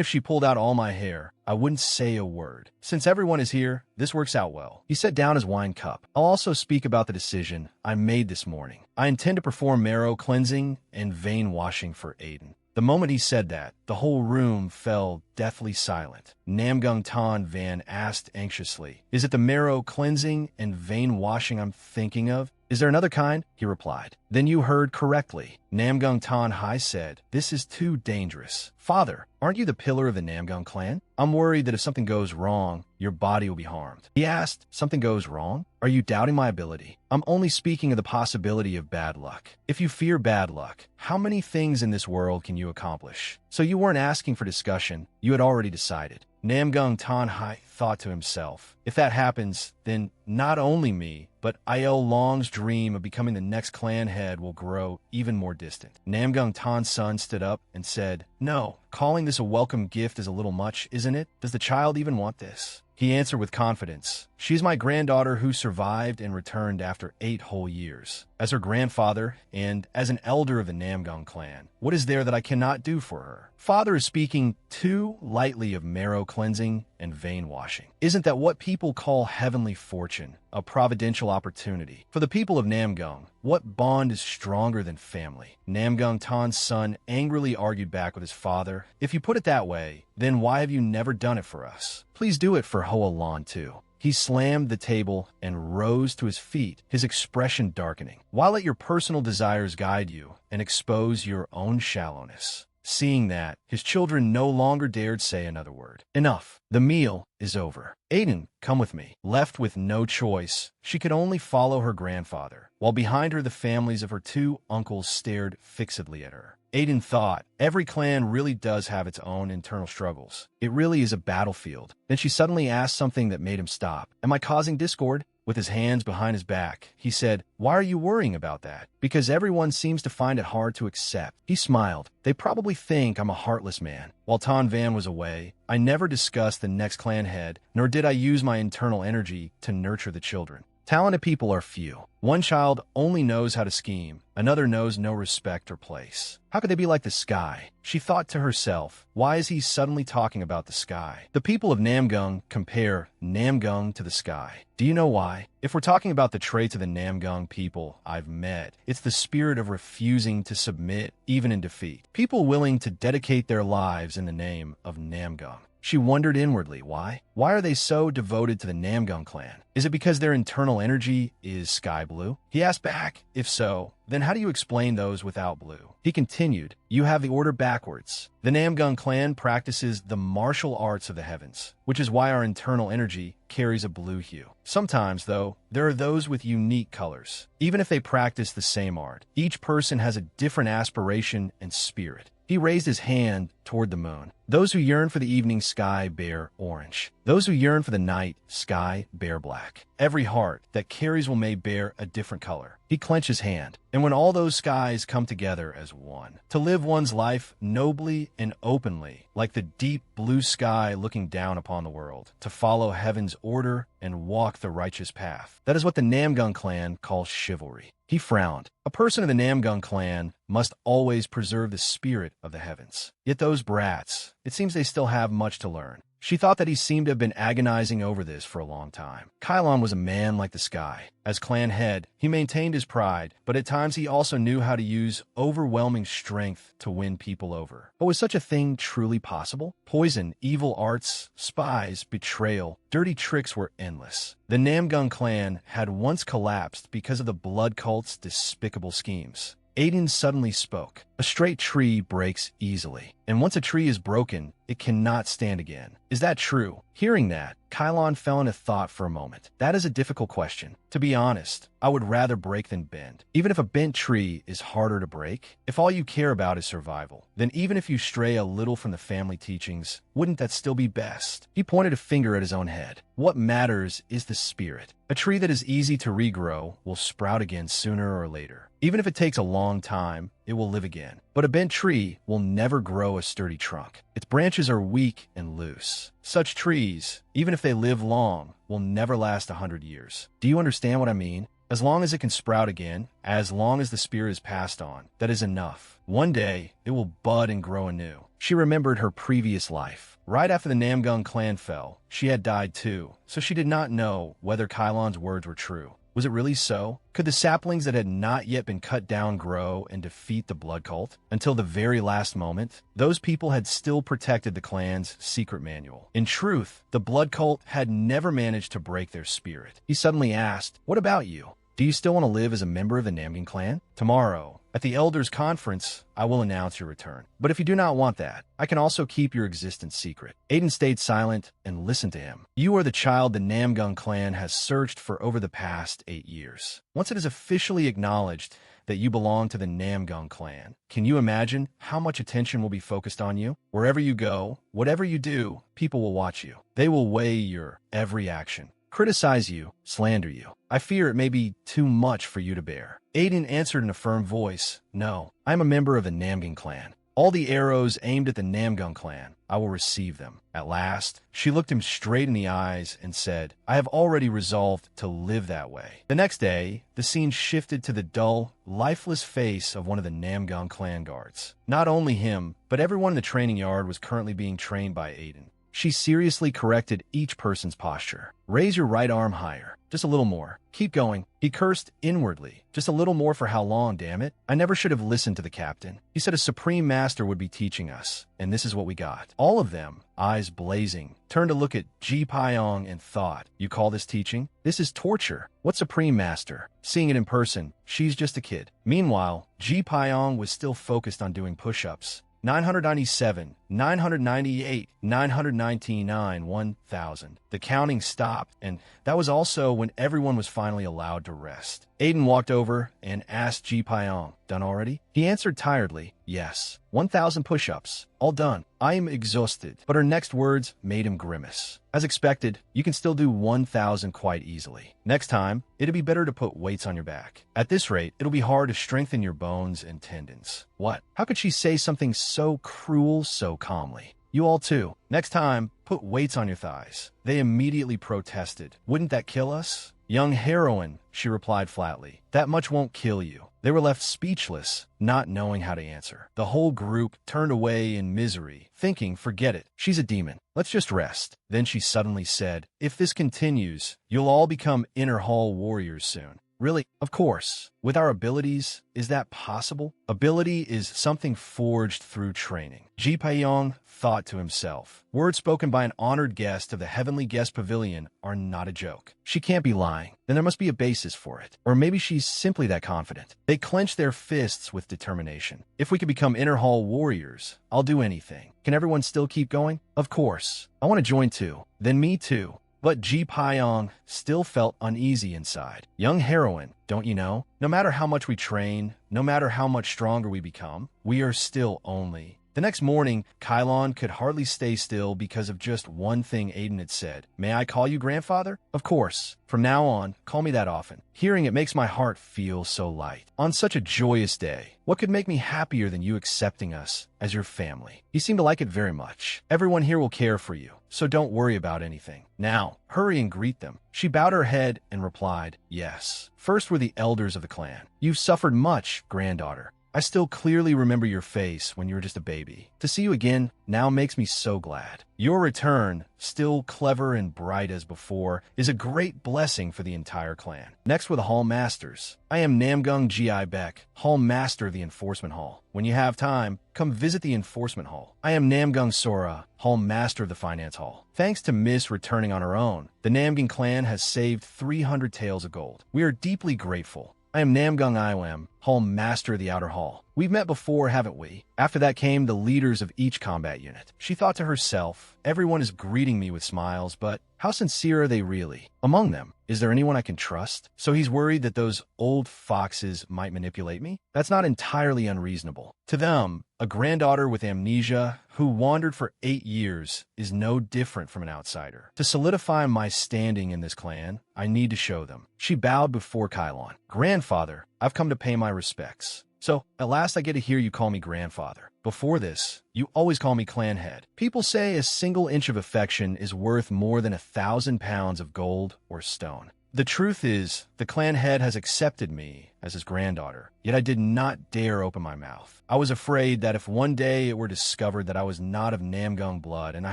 Speaker 1: if she pulled out all my hair, I wouldn't say a word. Since everyone is here, this works out well. He set down his wine cup. I'll also speak about the decision I made this morning. I intend to perform marrow cleansing and vein washing for Aiden. The moment he said that, the whole room fell deathly silent. Namgung Tan Van asked anxiously, Is it the marrow cleansing and vein washing I'm thinking of? Is there another kind? He replied. Then you heard correctly. Namgung Tan Hai said, This is too dangerous. Father, aren't you the pillar of the Namgung clan? I'm worried that if something goes wrong, your body will be harmed. He asked, Something goes wrong? Are you doubting my ability? I'm only speaking of the possibility of bad luck. If you fear bad luck, how many things in this world can you accomplish? So you weren't asking for discussion, you had already decided. Namgung Tanhai thought to himself, if that happens, then not only me, but Il Long's dream of becoming the next clan head will grow even more distant. Namgung Tan's son stood up and said, No, calling this a welcome gift is a little much, isn't it? Does the child even want this? He answered with confidence, She's my granddaughter who survived and returned after 8 whole years. As her grandfather and as an elder of the Namgung clan, what is there that I cannot do for her? Father is speaking too lightly of marrow cleansing and vein washing. Isn't that what people call heavenly fortune, a providential opportunity? For the people of Namgung, what bond is stronger than family? Namgung Tan's son angrily argued back with his father, If you put it that way, then why have you never done it for us? Please do it for Hoa Lan too. He slammed the table and rose to his feet, his expression darkening. Why let your personal desires guide you and expose your own shallowness? Seeing that, his children no longer dared say another word. Enough. The meal is over. Aiden, come with me. Left with no choice, she could only follow her grandfather, while behind her the families of her 2 uncles stared fixedly at her. Aiden thought, every clan really does have its own internal struggles. It really is a battlefield. Then she suddenly asked something that made him stop. Am I causing discord? With his hands behind his back, he said, Why are you worrying about that? Because everyone seems to find it hard to accept. He smiled. They probably think I'm a heartless man. While Tan Van was away, I never discussed the next clan head, nor did I use my internal energy to nurture the children. Talented people are few. One child only knows how to scheme. Another knows no respect or place. How could they be like the sky? She thought to herself, why is he suddenly talking about the sky? The people of Namgung compare Namgung to the sky. Do you know why? If we're talking about the traits of the Namgung people I've met, it's the spirit of refusing to submit even in defeat. People willing to dedicate their lives in the name of Namgung. She wondered inwardly, why? Why are they so devoted to the Namgung clan? Is it because their internal energy is sky blue? He asked back, if so, then how do you explain those without blue? He continued, you have the order backwards. The Namgung clan practices the martial arts of the heavens, which is why our internal energy carries a blue hue. Sometimes, though, there are those with unique colors. Even if they practice the same art, each person has a different aspiration and spirit. He raised his hand toward the moon. Those who yearn for the evening sky bear orange. Those who yearn for the night sky bear black. Every heart that carries will may bear a different color. He clenched his hand. And when all those skies come together as one, to live one's life nobly and openly, like the deep blue sky looking down upon the world, to follow heaven's order and walk the righteous path. That is what the Namgung clan calls chivalry. He frowned. A person of the Namgung clan must always preserve the spirit of the heavens. Yet those brats, it seems they still have much to learn. She thought that he seemed to have been agonizing over this for a long time. Kylon was a man like the sky. As clan head, he maintained his pride, but at times he also knew how to use overwhelming strength to win people over. But was such a thing truly possible? Poison, evil arts, spies, betrayal, dirty tricks were endless. The Namgung clan had once collapsed because of the blood cult's despicable schemes. Aiden suddenly spoke. A straight tree breaks easily, and once a tree is broken, it cannot stand again. Is that true? Hearing that, Kylon fell into thought for a moment. That is a difficult question. To be honest, I would rather break than bend. Even if a bent tree is harder to break, if all you care about is survival, then even if you stray a little from the family teachings, wouldn't that still be best? He pointed a finger at his own head. What matters is the spirit. A tree that is easy to regrow will sprout again sooner or later. Even if it takes a long time, it will live again. But a bent tree will never grow a sturdy trunk. Its branches are weak and loose. Such trees, even if they live long, will never last 100 years. Do you understand what I mean? As long as it can sprout again, as long as the spirit is passed on, that is enough. One day, it will bud and grow anew. She remembered her previous life. Right after the Namgung clan fell, she had died too, so she did not know whether Kylon's words were true. Was it really so? Could the saplings that had not yet been cut down grow and defeat the blood cult? Until the very last moment, those people had still protected the clan's secret manual. In truth, the blood cult had never managed to break their spirit. He suddenly asked, "What about you? Do you still want to live as a member of the Namgung clan? Tomorrow, at the Elders' Conference, I will announce your return. But if you do not want that, I can also keep your existence secret." Aiden stayed silent and listened to him. "You are the child the Namgung clan has searched for over the past 8 years. Once it is officially acknowledged that you belong to the Namgung clan, can you imagine how much attention will be focused on you? Wherever you go, whatever you do, people will watch you. They will weigh your every action, criticize you, slander you. I fear it may be too much for you to bear." Aiden answered in a firm voice, "No, I am a member of the Namgung clan. All the arrows aimed at the Namgung clan, I will receive them." At last, she looked him straight in the eyes and said, "I have already resolved to live that way." The next day, the scene shifted to the dull, lifeless face of one of the Namgung clan guards. Not only him, but everyone in the training yard was currently being trained by Aiden. She seriously corrected each person's posture. "Raise your right arm higher. Just a little more. Keep going." He cursed inwardly. "Just a little more for how long, damn it? I never should have listened to the captain. He said a supreme master would be teaching us, and this is what we got." All of them, eyes blazing, turned to look at Ji Pyong and thought, "You call this teaching? This is torture. What supreme master? Seeing it in person, she's just a kid." Meanwhile, Ji Pyong was still focused on doing push-ups. 997, 998, 999, 1,000. The counting stopped, and that was also when everyone was finally allowed to rest. Aiden walked over and asked Ji Pyong, "Done already?" He answered tiredly, "Yes. 1,000 push-ups. All done. I am exhausted." But her next words made him grimace. "As expected, you can still do 1,000 quite easily. Next time, it'd be better to put weights on your back. At this rate, it'll be hard to strengthen your bones and tendons." What? How could she say something so cruel so calmly? "You all too. Next time, put weights on your thighs." They immediately protested. "Wouldn't that kill us?" "Young heroine," she replied flatly. "That much won't kill you." They were left speechless, not knowing how to answer. The whole group turned away in misery, thinking, "Forget it. She's a demon. Let's just rest." Then she suddenly said, "If this continues, you'll all become inner hall warriors soon." Really? Of course. With our abilities, is that possible? Ability is something forged through training. Ji Pyong thought to himself. Words spoken by an honored guest of the Heavenly Guest Pavilion are not a joke. She can't be lying. Then there must be a basis for it. Or maybe she's simply that confident. They clenched their fists with determination. "If we could become inner hall warriors, I'll do anything. Can everyone still keep going?" "Of course. I want to join too." "Then me too." But Ji Pyong still felt uneasy inside. Young heroine, don't you know? No matter how much we train, no matter how much stronger we become, we are still only. The next morning, Kylon could hardly stay still because of just one thing Aiden had said. May I call you grandfather? Of course. From now on, call me that often. Hearing it makes my heart feel so light. On such a joyous day, what could make me happier than you accepting us as your family? You seem to like it very much. Everyone here will care for you, so don't worry about anything. Now, hurry and greet them. She bowed her head and replied, yes. First were the elders of the clan. You've suffered much, granddaughter. I still clearly remember your face when you were just a baby. To see you again now makes me so glad. Your return, still clever and bright as before, is a great blessing for the entire clan. Next were the Hall Masters. I am Namgung Gi Beck, Hall Master of the Enforcement Hall. When you have time, come visit the Enforcement Hall. I am Namgung Sora, Hall Master of the Finance Hall. Thanks to Miss returning on her own, the Namgung clan has saved 300 taels of gold. We are deeply grateful. I am Namgung Iwam, Hall Master of the Outer Hall. We've met before, haven't we? After that came the leaders of each combat unit. She thought to herself, everyone is greeting me with smiles, but how sincere are they really? Among them, is there anyone I can trust? So he's worried that those old foxes might manipulate me? That's not entirely unreasonable. To them, a granddaughter with amnesia who wandered for 8 years is no different from an outsider. To solidify my standing in this clan, I need to show them. She bowed before Kylon. Grandfather, I've come to pay my respects. So, at last I get to hear you call me grandfather. Before this, you always call me clan head. People say a single inch of affection is worth more than 1,000 pounds of gold or stone. The truth is, the clan head has accepted me as his granddaughter, yet I did not dare open my mouth. I was afraid that if one day it were discovered that I was not of Namgung blood and I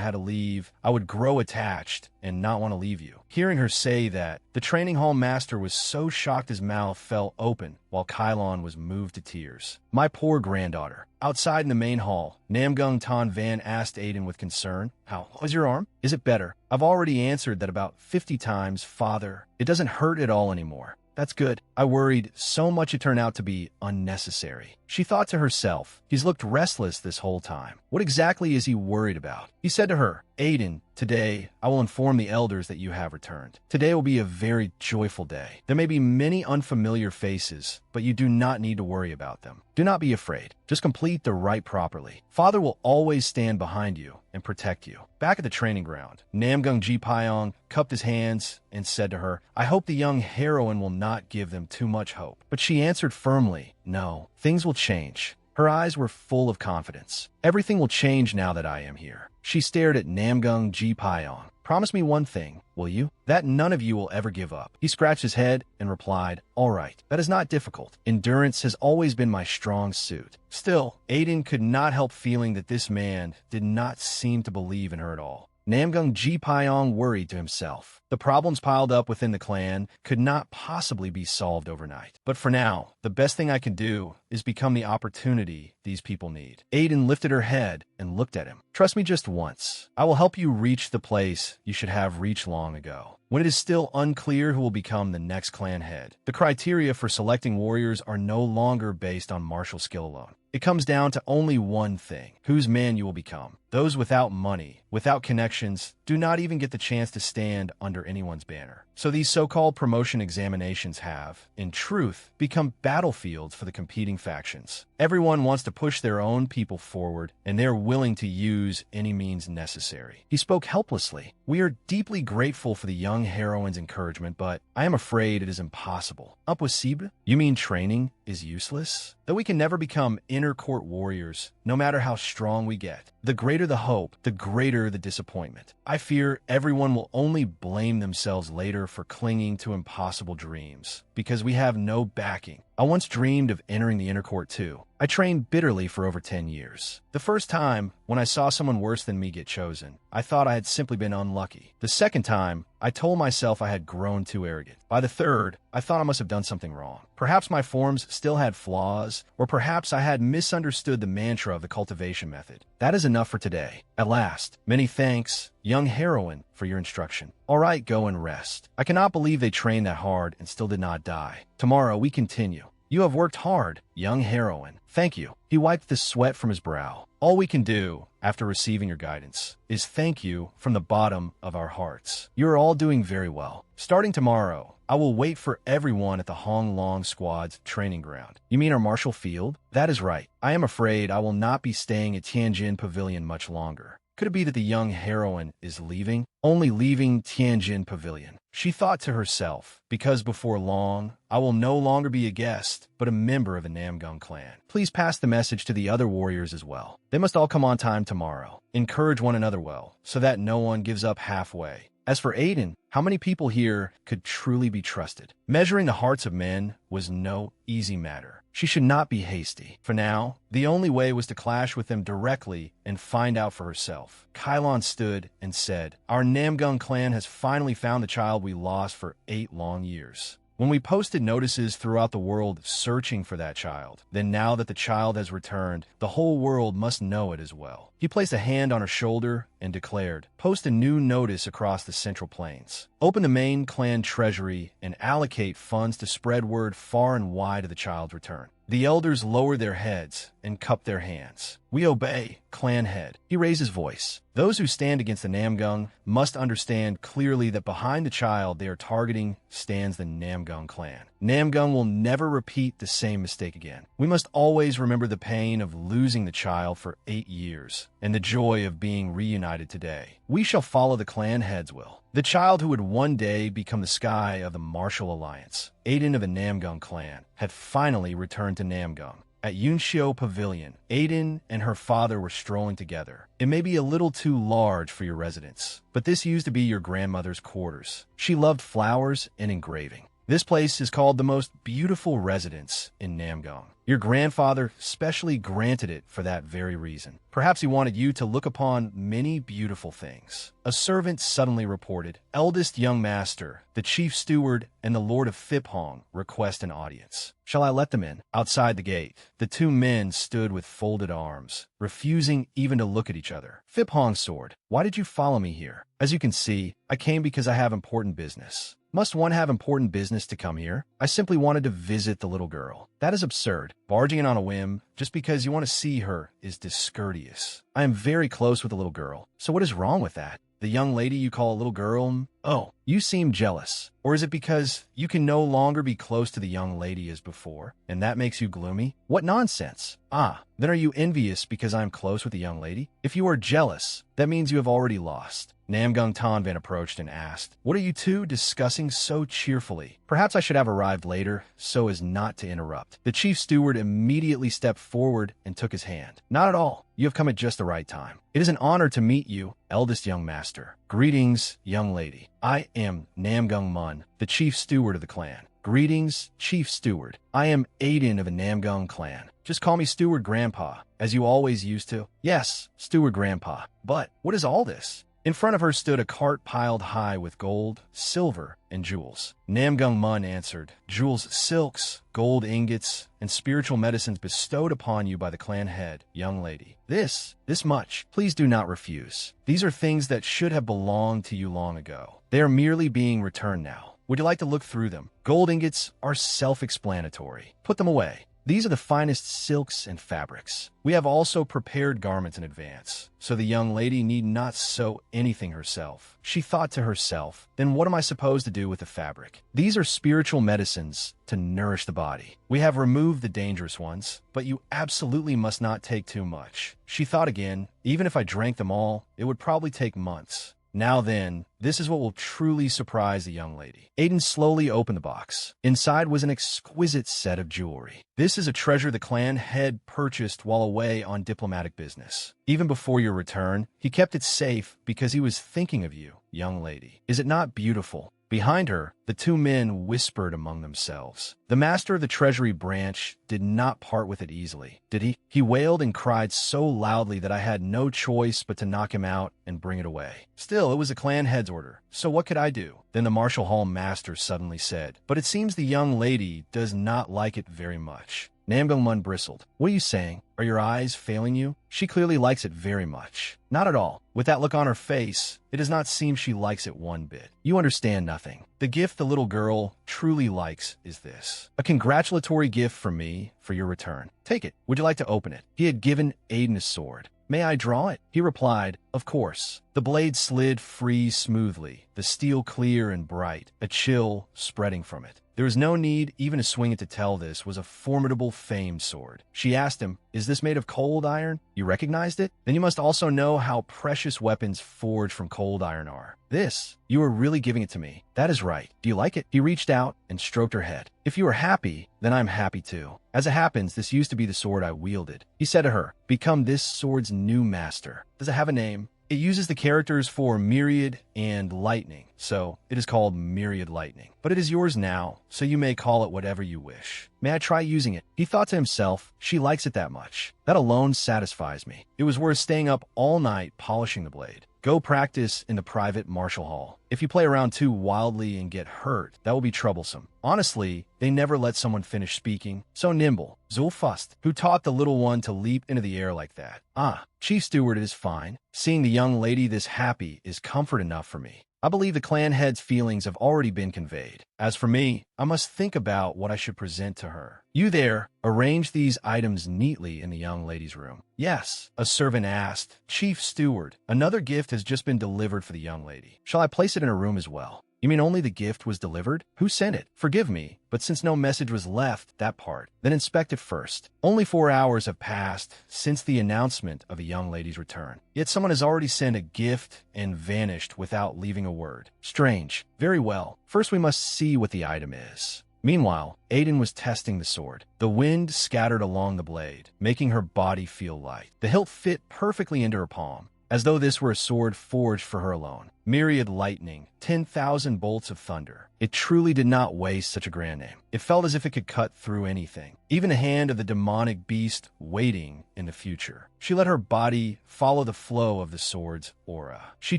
Speaker 1: had to leave, I would grow attached and not want to leave you. Hearing her say that, the training hall master was so shocked his mouth fell open while Kylon was moved to tears. My poor granddaughter. Outside in the main hall, Namgung Tan Van asked Aiden with concern, how was your arm? Is it better? I've already answered that about 50 times, father. It doesn't hurt at all anymore. That's good. I worried so much it turned out to be unnecessary. She thought to herself, he's looked restless this whole time. What exactly is he worried about? He said to her, Aiden, today I will inform the elders that you have returned. Today will be a very joyful day. There may be many unfamiliar faces, but you do not need to worry about them. Do not be afraid. Just complete the rite properly. Father will always stand behind you and protect you. Back at the training ground, Namgung Ji Pyong cupped his hands and said to her, I hope the young heroine will not give them too much hope. But she answered firmly, no, things will change. Her eyes were full of confidence. Everything will change now that I am here. She stared at Namgung Ji Pyong. Promise me one thing, will you? That none of you will ever give up. He scratched his head and replied, all right, that is not difficult. Endurance has always been my strong suit. Still, Aiden could not help feeling that this man did not seem to believe in her at all. Namgung Ji Pyong worried to himself. The problems piled up within the clan could not possibly be solved overnight. But for now, the best thing I can do is become the opportunity these people need. Aiden lifted her head and looked at him. Trust me just once. I will help you reach the place you should have reached long ago. When it is still unclear who will become the next clan head, the criteria for selecting warriors are no longer based on martial skill alone. It comes down to only one thing, whose man you will become. Those without money, without connections, do not even get the chance to stand under anyone's banner. So these so-called promotion examinations have, in truth, become battlefields for the competing factions. Everyone wants to push their own people forward, and they're willing to use any means necessary. He spoke helplessly. We are deeply grateful for the young heroine's encouragement, but I am afraid it is impossible. Impossible? You mean training is useless? That we can never become inner court warriors, no matter how strong we get. The greater the hope, the greater the disappointment. I fear everyone will only blame themselves later for clinging to impossible dreams, because we have no backing. I once dreamed of entering the inner court too. I trained bitterly for over 10 years. The first time, when I saw someone worse than me get chosen, I thought I had simply been unlucky. The second time, I told myself I had grown too arrogant. By the third, I thought I must have done something wrong. Perhaps my forms still had flaws, or perhaps I had misunderstood the mantra of the cultivation method. That is enough for today. At last, many thanks, young heroine, for your instruction. All right, go and rest. I cannot believe they trained that hard and still did not die. Tomorrow, we continue. You have worked hard, young heroine. Thank you. He wiped the sweat from his brow. All we can do, after receiving your guidance, is thank you from the bottom of our hearts. You are all doing very well. Starting tomorrow, I will wait for everyone at the Hong Long Squad's training ground. You mean our Marshall Field? That is right. I am afraid I will not be staying at Tianjin Pavilion much longer. Could it be that the young heroine is leaving? Only leaving Tianjin Pavilion. She thought to herself, because before long, I will no longer be a guest, but a member of the Namgung clan. Please pass the message to the other warriors as well. They must all come on time tomorrow. Encourage one another well, so that no one gives up halfway. As for Aiden, how many people here could truly be trusted? Measuring the hearts of men was no easy matter. She should not be hasty. For now, the only way was to clash with them directly and find out for herself. Kylon stood and said, "Our Namgung clan has finally found the child we lost for 8 long years. When we posted notices throughout the world searching for that child, then now that the child has returned, the whole world must know it as well." He placed a hand on her shoulder and declared, "Post a new notice across the Central Plains. Open the main clan treasury and allocate funds to spread word far and wide of the child's return." The elders lowered their heads and cupped their hands. "We obey, clan head." He raised his voice. "Those who stand against the Namgung must understand clearly that behind the child they are targeting stands the Namgung clan. Namgung will never repeat the same mistake again. We must always remember the pain of losing the child for 8 years and the joy of being reunited today. We shall follow the clan head's will. The child who would one day become the sky of the Martial Alliance, Aiden of the Namgung clan, had finally returned to Namgung. At Yunxiu Pavilion, Aiden and her father were strolling together. It may be a little too large for your residence, but this used to be your grandmother's quarters. She loved flowers and engraving. This place is called the most beautiful residence in Namgung. Your grandfather specially granted it for that very reason. Perhaps he wanted you to look upon many beautiful things. A servant suddenly reported, "Eldest young master, the chief steward and the lord of Thiphong request an audience." "Shall I let them in?" Outside the gate, the 2 men stood with folded arms, refusing even to look at each other. Thiphong soared, "Why did you follow me here?" "As you can see, I came because I have important business." "Must one have important business to come here?" "I simply wanted to visit the little girl." "That is absurd. Barging in on a whim, just because you want to see her, is discourteous. I am very close with the little girl, so what is wrong with that? The young lady you call a little girl? Oh, you seem jealous. Or is it because you can no longer be close to the young lady as before, and that makes you gloomy? What nonsense. Ah, then are you envious because I am close with the young lady? If you are jealous, that means you have already lost." Namgung Tanvan approached and asked, "What are you two discussing so cheerfully?" "Perhaps I should have arrived later, so as not to interrupt." The chief steward immediately stepped forward and took his hand. "Not at all. You have come at just the right time. It is an honor to meet you, eldest young master." "Greetings, young lady. I am Namgung Mun, the chief steward of the clan." "Greetings, chief steward. I am Aiden of the Namgung clan. Just call me Steward Grandpa, as you always used to." "Yes, Steward Grandpa. But what is all this?" In front of her stood a cart piled high with gold, silver, and jewels. Namgung Mun answered, "Jewels, silks, gold ingots, and spiritual medicines bestowed upon you by the clan head, young lady. This much. Please do not refuse. These are things that should have belonged to you long ago. They are merely being returned now. Would you like to look through them? Gold ingots are self-explanatory. Put them away. These are the finest silks and fabrics. We have also prepared garments in advance, so the young lady need not sew anything herself." She thought to herself, "Then what am I supposed to do with the fabric? These are spiritual medicines to nourish the body. We have removed the dangerous ones, but you absolutely must not take too much." She thought again, "Even if I drank them all, it would probably take months." Now then, this is what will truly surprise the young lady. Aiden slowly opened the box. Inside was an exquisite set of jewelry. "This is a treasure the clan head purchased while away on diplomatic business. Even before your return, he kept it safe because he was thinking of you, young lady. Is it not beautiful?" Behind her, the 2 men whispered among themselves. The master of the treasury branch did not part with it easily, did he? He wailed and cried so loudly that I had no choice but to knock him out and bring it away. Still, it was the clan head's order, so what could I do? Then the martial hall master suddenly said, "But it seems the young lady does not like it very much." Namgungmun bristled. What are you saying? Are your eyes failing you? She clearly likes it very much. Not at all. With that look on her face, it does not seem she likes it one bit. You understand nothing. The gift the little girl truly likes is this. A congratulatory gift from me for your return. Take it. Would you like to open it? He had given Aiden a sword. May I draw it? He replied, of course. The blade slid free smoothly, the steel clear and bright, a chill spreading from it. There was no need even to swing it to tell this was a formidable famed sword. She asked him, is this made of cold iron? You recognized it? Then you must also know how precious weapons forged from cold iron are. This, you are really giving it to me. That is right. Do you like it? He reached out and stroked her head. If you are happy, then I'm happy too. As it happens, this used to be the sword I wielded. He said to her, become this sword's new master. Does it have a name? It uses the characters for Myriad and Lightning, so it is called Myriad Lightning. But it is yours now, so you may call it whatever you wish. May I try using it? He thought to himself, she likes it that much. That alone satisfies me. It was worth staying up all night polishing the blade. Go practice in the private martial hall. If you play around too wildly and get hurt, that will be troublesome. Honestly, they never let someone finish speaking. So nimble. Zulfust, who taught the little one to leap into the air like that. Ah, Chief Steward, it is fine. Seeing the young lady this happy is comfort enough for me. I believe the clan head's feelings have already been conveyed. As for me, I must think about what I should present to her. You there, arrange these items neatly in the young lady's room. Yes, a servant asked. Chief Steward, another gift has just been delivered for the young lady. Shall I place it in her room as well? You mean only the gift was delivered? Who sent it? Forgive me, but since no message was left, that part, then inspect it first. Only 4 hours have passed since the announcement of the young lady's return. Yet someone has already sent a gift and vanished without leaving a word. Strange. Very well. First we must see what the item is. Meanwhile, Aiden was testing the sword. The wind scattered along the blade, making her body feel light. The hilt fit perfectly into her palm, as though this were a sword forged for her alone. Myriad lightning, 10,000 bolts of thunder. It truly did not waste such a grand name. It felt as if it could cut through anything, even the hand of the demonic beast waiting in the future. She let her body follow the flow of the sword's aura. She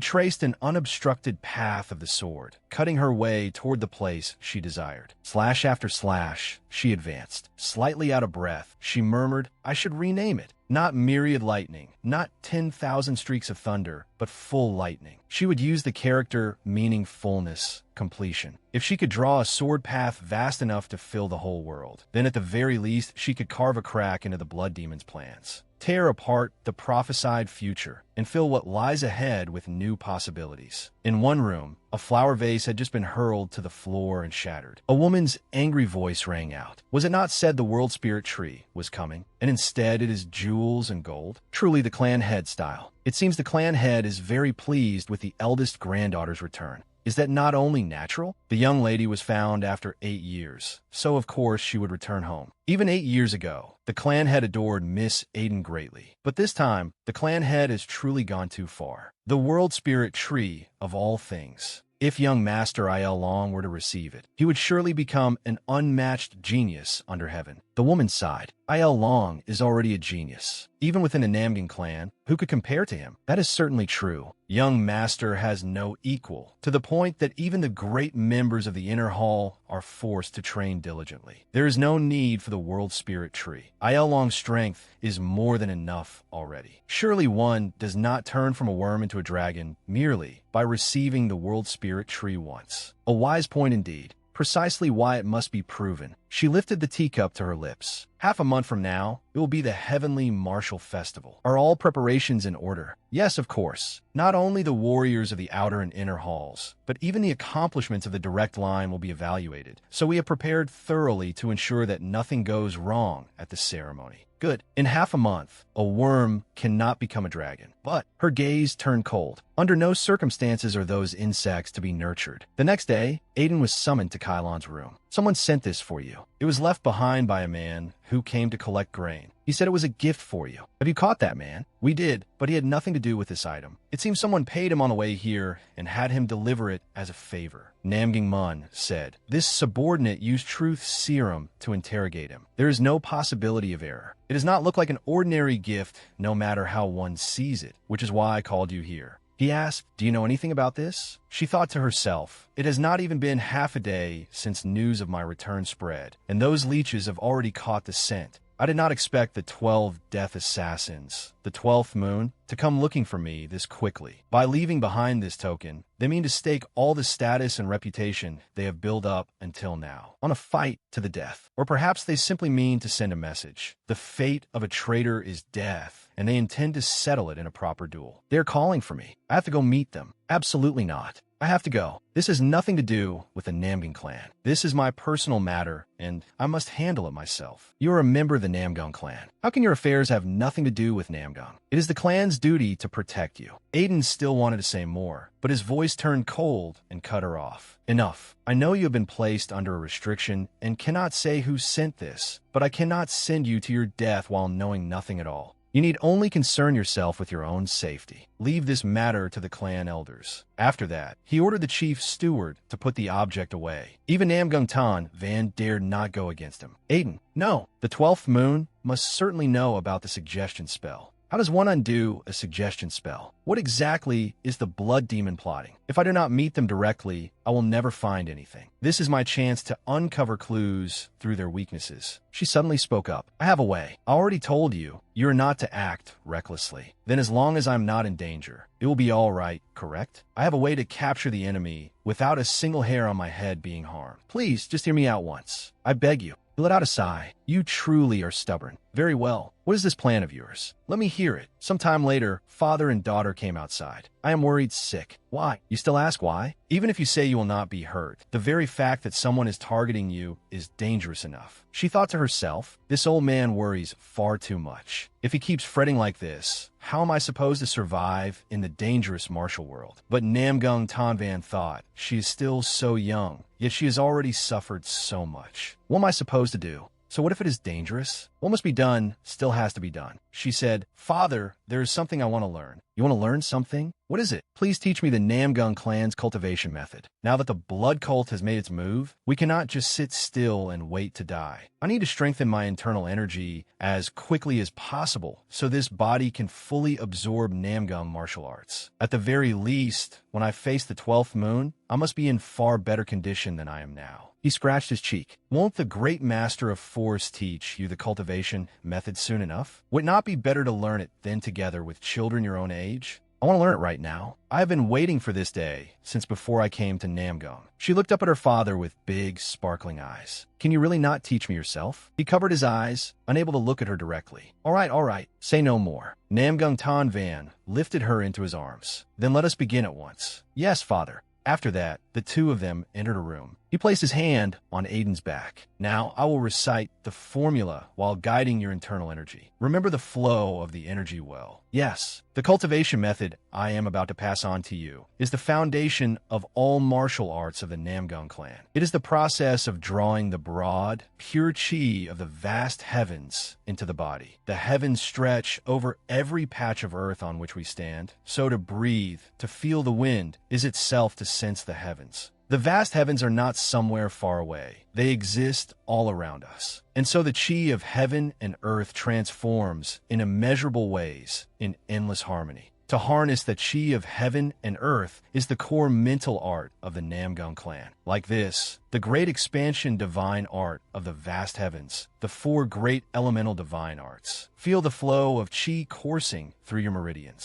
Speaker 1: traced an unobstructed path of the sword, cutting her way toward the place she desired. Slash after slash, she advanced. Slightly out of breath, she murmured, I should rename it. Not myriad lightning, not 10,000 streaks of thunder, but full lightning. She would use the character meaning fullness, completion. If she could draw a sword path vast enough to fill the whole world, then at the very least, she could carve a crack into the blood demon's plans. Tear apart the prophesied future and fill what lies ahead with new possibilities. In one room, a flower vase had just been hurled to the floor and shattered. A woman's angry voice rang out. Was it not said the world spirit tree was coming, and instead it is jewels and gold? Truly the clan head style. It seems the clan head is very pleased with the eldest granddaughter's return. Is that not only natural? The young lady was found after 8 years, so of course she would return home. Even 8 years ago, the clan head adored Miss Aiden greatly. But this time, the clan head has truly gone too far. The world spirit tree of all things. If young Master Il Long were to receive it, he would surely become an unmatched genius under heaven. The woman sighed. Il Long is already a genius. Even within the Namgin clan, who could compare to him? That is certainly true. Young Master has no equal, to the point that even the great members of the inner hall are forced to train diligently. There is no need for the world spirit tree. Il Long's strength is more than enough already. Surely one does not turn from a worm into a dragon merely by receiving the world spirit tree once. A wise point indeed. Precisely why it must be proven. She lifted the teacup to her lips. Half a month from now, it will be the Heavenly Martial Festival. Are all preparations in order? Yes, of course. Not only the warriors of the outer and inner halls, but even the accomplishments of the direct line will be evaluated. So we have prepared thoroughly to ensure that nothing goes wrong at the ceremony. Good. In half a month, a worm cannot become a dragon. But her gaze turned cold. Under no circumstances are those insects to be nurtured. The next day, Aiden was summoned to Kylon's room. Someone sent this for you. It was left behind by a man who came to collect grain. He said it was a gift for you. Have you caught that man? We did, but he had nothing to do with this item. It seems someone paid him on the way here and had him deliver it as a favor. Namging Mun said, this subordinate used truth serum to interrogate him. There is no possibility of error. It does not look like an ordinary gift, no matter how one sees it, which is why I called you here. He asked, "Do you know anything about this?" She thought to herself, "It has not even been half a day since news of my return spread, and those leeches have already caught the scent. I did not expect the 12 death assassins, the 12th moon, to come looking for me this quickly. By leaving behind this token, they mean to stake all the status and reputation they have built up until now on a fight to the death. Or perhaps they simply mean to send a message. The fate of a traitor is death, and they intend to settle it in a proper duel. They are calling for me. I have to go meet them." "Absolutely not. I have to go. This has nothing to do with the Namgung clan. This is my personal matter, and I must handle it myself. You are a member of the Namgung clan. How can your affairs have nothing to do with Namgung? It is the clan's duty to protect you." Aiden still wanted to say more, but his voice turned cold and cut her off. "Enough. I know you have been placed under a restriction and cannot say who sent this, but I cannot send you to your death while knowing nothing at all. You need only concern yourself with your own safety. Leave this matter to the clan elders." After that, he ordered the chief steward to put the object away. Even Namgung Tan Van dared not go against him. "Aiden, no. The 12th moon must certainly know about the suggestion spell. How does one undo a suggestion spell? What exactly is the blood demon plotting? If I do not meet them directly, I will never find anything. This is my chance to uncover clues through their weaknesses." She suddenly spoke up. "I have a way. I already told you, you are not to act recklessly. Then as long as I'm not in danger, it will be all right, correct? I have a way to capture the enemy without a single hair on my head being harmed. Please, just hear me out once. I beg you." He let out a sigh. "You truly are stubborn. Very well. What is this plan of yours? Let me hear it." Some time later, father and daughter came outside. "I am worried sick." "Why?" You still ask why? Even if you say you will not be hurt, the very fact that someone is targeting you is dangerous enough. She thought to herself, "This old man worries far too much. If he keeps fretting like this, how am I supposed to survive in the dangerous martial world?" But Namgung Tanvan thought, "She is still so young, yet she has already suffered so much. What am I supposed to do? So what if it is dangerous? What must be done still has to be done." She said, "Father, there is something I want to learn." "You want to learn something? What is it? Please teach me the Namgung clan's cultivation method. Now that the blood cult has made its move, we cannot just sit still and wait to die. I need to strengthen my internal energy as quickly as possible so this body can fully absorb Namgung martial arts. At the very least, when I face the 12th moon, I must be in far better condition than I am now." He scratched his cheek. "Won't the great master of force teach you the cultivation method soon enough? Would it not be better to learn it then together with children your own age? I want to learn it right now. I have been waiting for this day since before I came to Namgung." She looked up at her father with big, sparkling eyes. "Can you really not teach me yourself?" He covered his eyes, unable to look at her directly. All right. Say no more." Namgung Tan Van lifted her into his arms. "Then let us begin at once." "Yes, father." After that, the two of them entered a room. He placed his hand on Aiden's back. "Now I will recite the formula while guiding your internal energy. Remember the flow of the energy well." "Yes, the cultivation method I am about to pass on to you is the foundation of all martial arts of the Namgung clan. It is the process of drawing the broad, pure chi of the vast heavens into the body. The heavens stretch over every patch of earth on which we stand, so to breathe, to feel the wind, is itself to sense the heavens. The vast heavens are not somewhere far away. They exist all around us. And so the chi of heaven and earth transforms in immeasurable ways in endless harmony. To harness the chi of heaven and earth is the core mental art of the Namgung clan. Like this, the great expansion divine art of the vast heavens, the four great elemental divine arts. Feel the flow of chi coursing through your meridians.